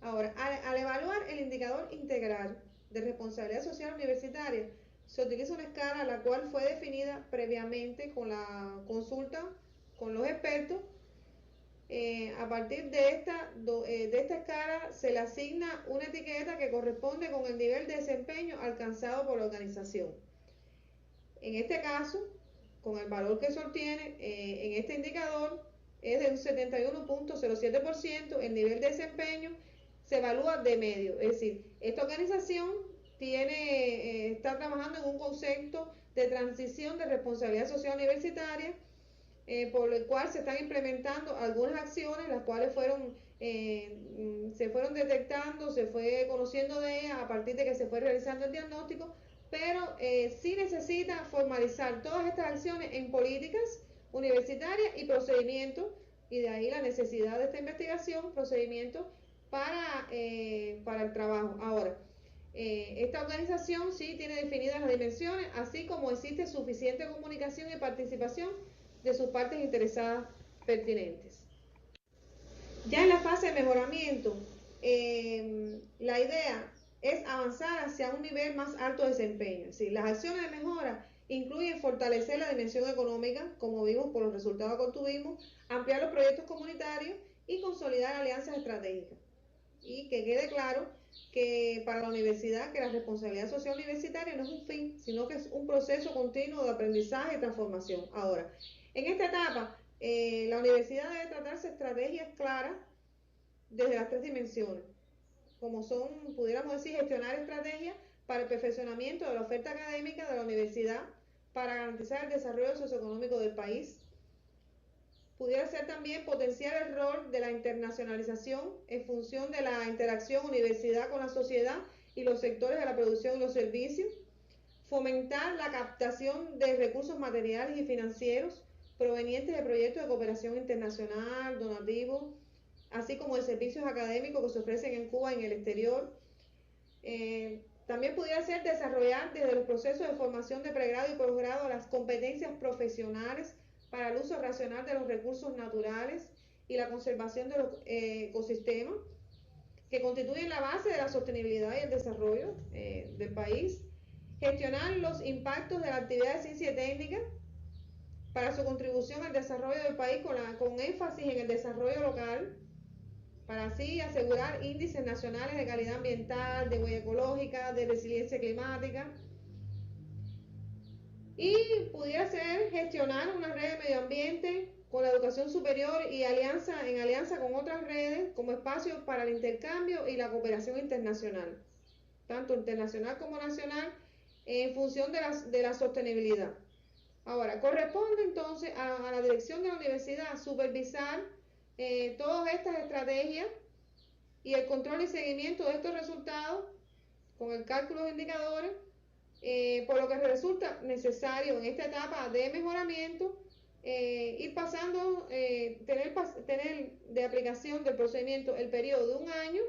Ahora, al evaluar el indicador integral de responsabilidad social universitaria, se utiliza una escala la cual fue definida previamente con la consulta con los expertos. A partir de esta escala se le asigna una etiqueta que corresponde con el nivel de desempeño alcanzado por la organización. En este caso, con el valor que se obtiene en este indicador es de un 71.07%, el nivel de desempeño se evalúa de medio, es decir, esta organización está trabajando en un concepto de transición de responsabilidad social universitaria por el cual se están implementando algunas acciones, las cuales se fueron detectando, se fue conociendo de ellas a partir de que se fue realizando el diagnóstico, pero sí necesita formalizar todas estas acciones en políticas universitarias y procedimientos, y de ahí la necesidad de esta investigación, procedimientos para el trabajo. Ahora, esta organización sí tiene definidas las dimensiones, así como existe suficiente comunicación y participación de sus partes interesadas pertinentes. Ya en la fase de mejoramiento, la idea es avanzar hacia un nivel más alto de desempeño. ¿Sí? Las acciones de mejora incluyen fortalecer la dimensión económica, como vimos por los resultados que obtuvimos, ampliar los proyectos comunitarios y consolidar alianzas estratégicas. Y que quede claro que para la universidad que la responsabilidad social universitaria no es un fin, sino que es un proceso continuo de aprendizaje y transformación. Ahora, en esta etapa, la universidad debe tratarse estrategias claras desde las tres dimensiones, como son, pudiéramos decir, gestionar estrategias para el perfeccionamiento de la oferta académica de la universidad, para garantizar el desarrollo socioeconómico del país. Pudiera ser también potenciar el rol de la internacionalización en función de la interacción universidad con la sociedad y los sectores de la producción y los servicios. Fomentar la captación de recursos materiales y financieros provenientes de proyectos de cooperación internacional, donativos, así como de servicios académicos que se ofrecen en Cuba y en el exterior. También pudiera ser desarrollar desde los procesos de formación de pregrado y posgrado las competencias profesionales para el uso racional de los recursos naturales y la conservación de los ecosistemas, que constituyen la base de la sostenibilidad y el desarrollo del país. Gestionar los impactos de la actividad de ciencia y técnica para su contribución al desarrollo del país con énfasis en el desarrollo local, para así asegurar índices nacionales de calidad ambiental, de huella ecológica, de resiliencia climática. Y pudiera ser gestionar una red de medio ambiente con la educación superior y en alianza con otras redes como espacio para el intercambio y la cooperación internacional, tanto internacional como nacional, en función de la sostenibilidad. Ahora, corresponde entonces a la dirección de la universidad supervisar todas estas estrategias y el control y seguimiento de estos resultados con el cálculo de indicadores, por lo que resulta necesario en esta etapa de mejoramiento ir pasando, tener de aplicación del procedimiento el periodo de un año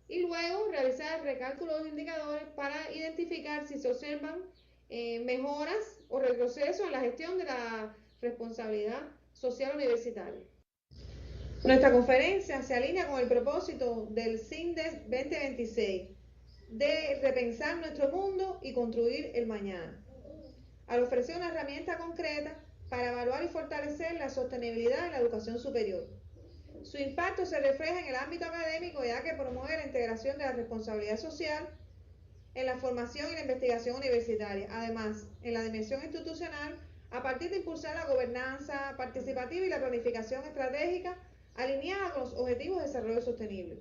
y luego realizar el recálculo de los indicadores para identificar si se observan mejoras o retrocesos en la gestión de la responsabilidad social universitaria. Nuestra conferencia se alinea con el propósito del CINDES 2026 de repensar nuestro mundo y construir el mañana, al ofrecer una herramienta concreta para evaluar y fortalecer la sostenibilidad en la educación superior. Su impacto se refleja en el ámbito académico, ya que promueve la integración de la responsabilidad social en la formación y la investigación universitaria. Además, en la dimensión institucional, a partir de impulsar la gobernanza participativa y la planificación estratégica alineada con los objetivos de desarrollo sostenible.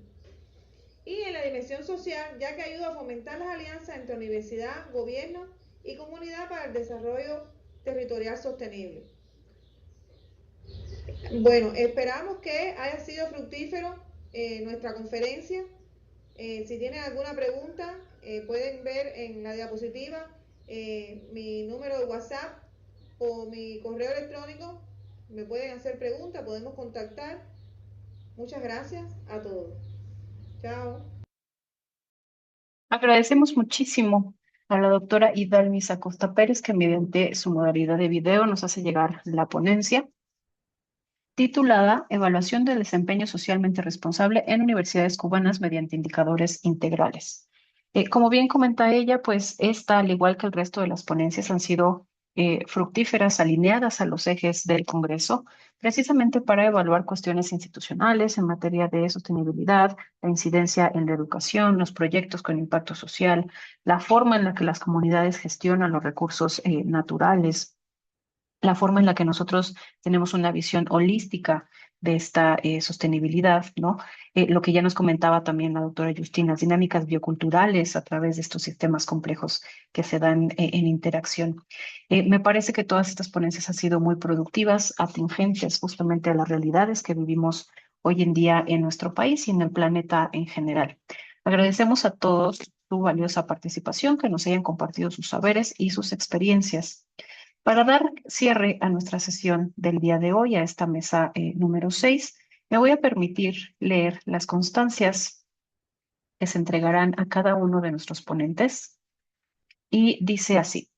Y en la dimensión social, ya que ayuda a fomentar las alianzas entre universidad, gobierno y comunidad para el desarrollo territorial sostenible. Bueno, esperamos que haya sido fructífero nuestra conferencia. Si tienen alguna pregunta, pueden ver en la diapositiva mi número de WhatsApp o mi correo electrónico. Me pueden hacer preguntas, podemos contactar. Muchas gracias a todos. Chao. Agradecemos muchísimo a la doctora Idalmis Acosta Pérez, que mediante su modalidad de video nos hace llegar la ponencia titulada Evaluación del desempeño socialmente responsable en universidades cubanas mediante indicadores integrales. Como bien comenta ella, pues esta, al igual que el resto de las ponencias, han sido fructíferas, alineadas a los ejes del Congreso, precisamente para evaluar cuestiones institucionales en materia de sostenibilidad, la incidencia en la educación, los proyectos con impacto social, la forma en la que las comunidades gestionan los recursos naturales, la forma en la que nosotros tenemos una visión holística de esta sostenibilidad, ¿no? Lo que ya nos comentaba también la doctora Justina, las dinámicas bioculturales a través de estos sistemas complejos que se dan en interacción. Me parece que todas estas ponencias han sido muy productivas, atingentes justamente a las realidades que vivimos hoy en día en nuestro país y en el planeta en general. Agradecemos a todos su valiosa participación, que nos hayan compartido sus saberes y sus experiencias. Para dar cierre a nuestra sesión del día de hoy, a esta mesa número 6, me voy a permitir leer las constancias que se entregarán a cada uno de nuestros ponentes y dice así.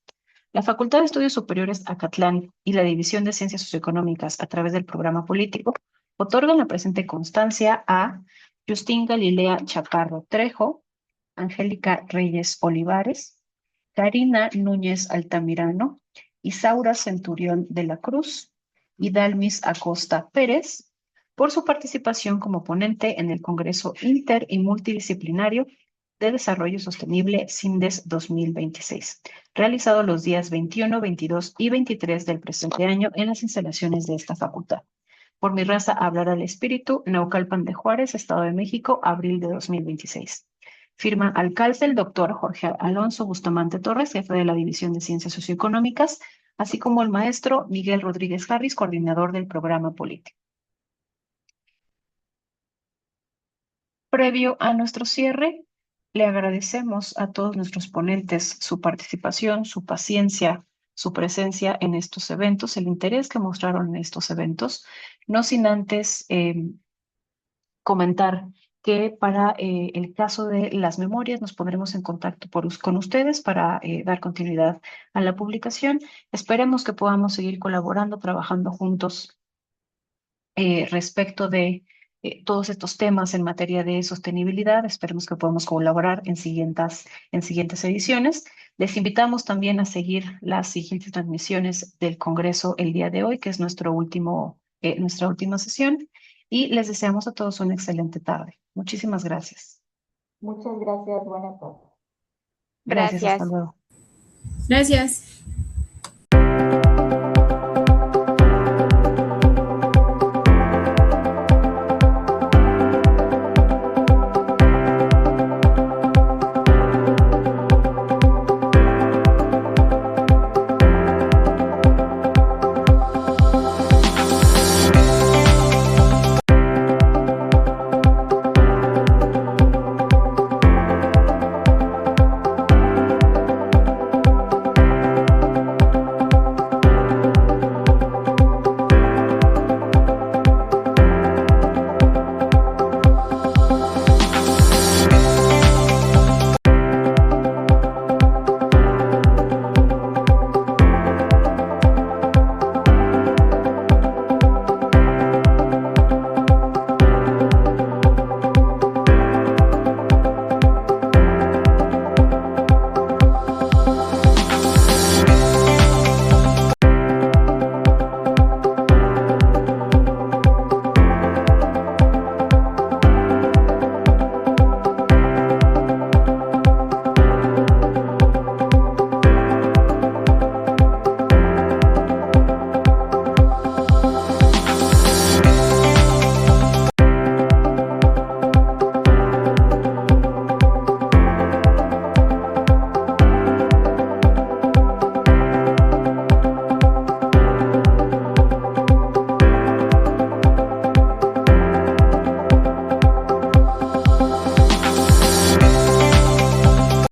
La Facultad de Estudios Superiores Acatlán y la División de Ciencias Socioeconómicas a través del programa político otorgan la presente constancia a Justín Galilea Chaparro Trejo, Angélica Reyes Olivares, Karina Núñez Altamirano, Isaura Centurión de la Cruz y Dalmis Acosta Pérez por su participación como ponente en el Congreso Inter y Multidisciplinario de Desarrollo Sostenible CINDES 2026, realizado los días 21, 22 y 23 del presente año en las instalaciones de esta facultad. Por mi raza hablará el espíritu, Naucalpan de Juárez, Estado de México, abril de 2026. Firma alcalde el doctor Jorge Alonso Bustamante Torres, jefe de la División de Ciencias Socioeconómicas, así como el maestro Miguel Rodríguez Harris, coordinador del programa político. Previo a nuestro cierre, le agradecemos a todos nuestros ponentes su participación, su paciencia, su presencia en estos eventos, el interés que mostraron en estos eventos, no sin antes comentar que para el caso de las memorias nos pondremos en contacto con ustedes para dar continuidad a la publicación. Esperemos que podamos seguir colaborando, trabajando juntos respecto de todos estos temas en materia de sostenibilidad. Esperemos que podamos colaborar en siguientes ediciones. Les invitamos también a seguir las siguientes transmisiones del Congreso el día de hoy, que es nuestra última sesión, y les deseamos a todos una excelente tarde. Muchísimas gracias. Muchas gracias, buenas tardes. Gracias, hasta Gracias. luego. Gracias.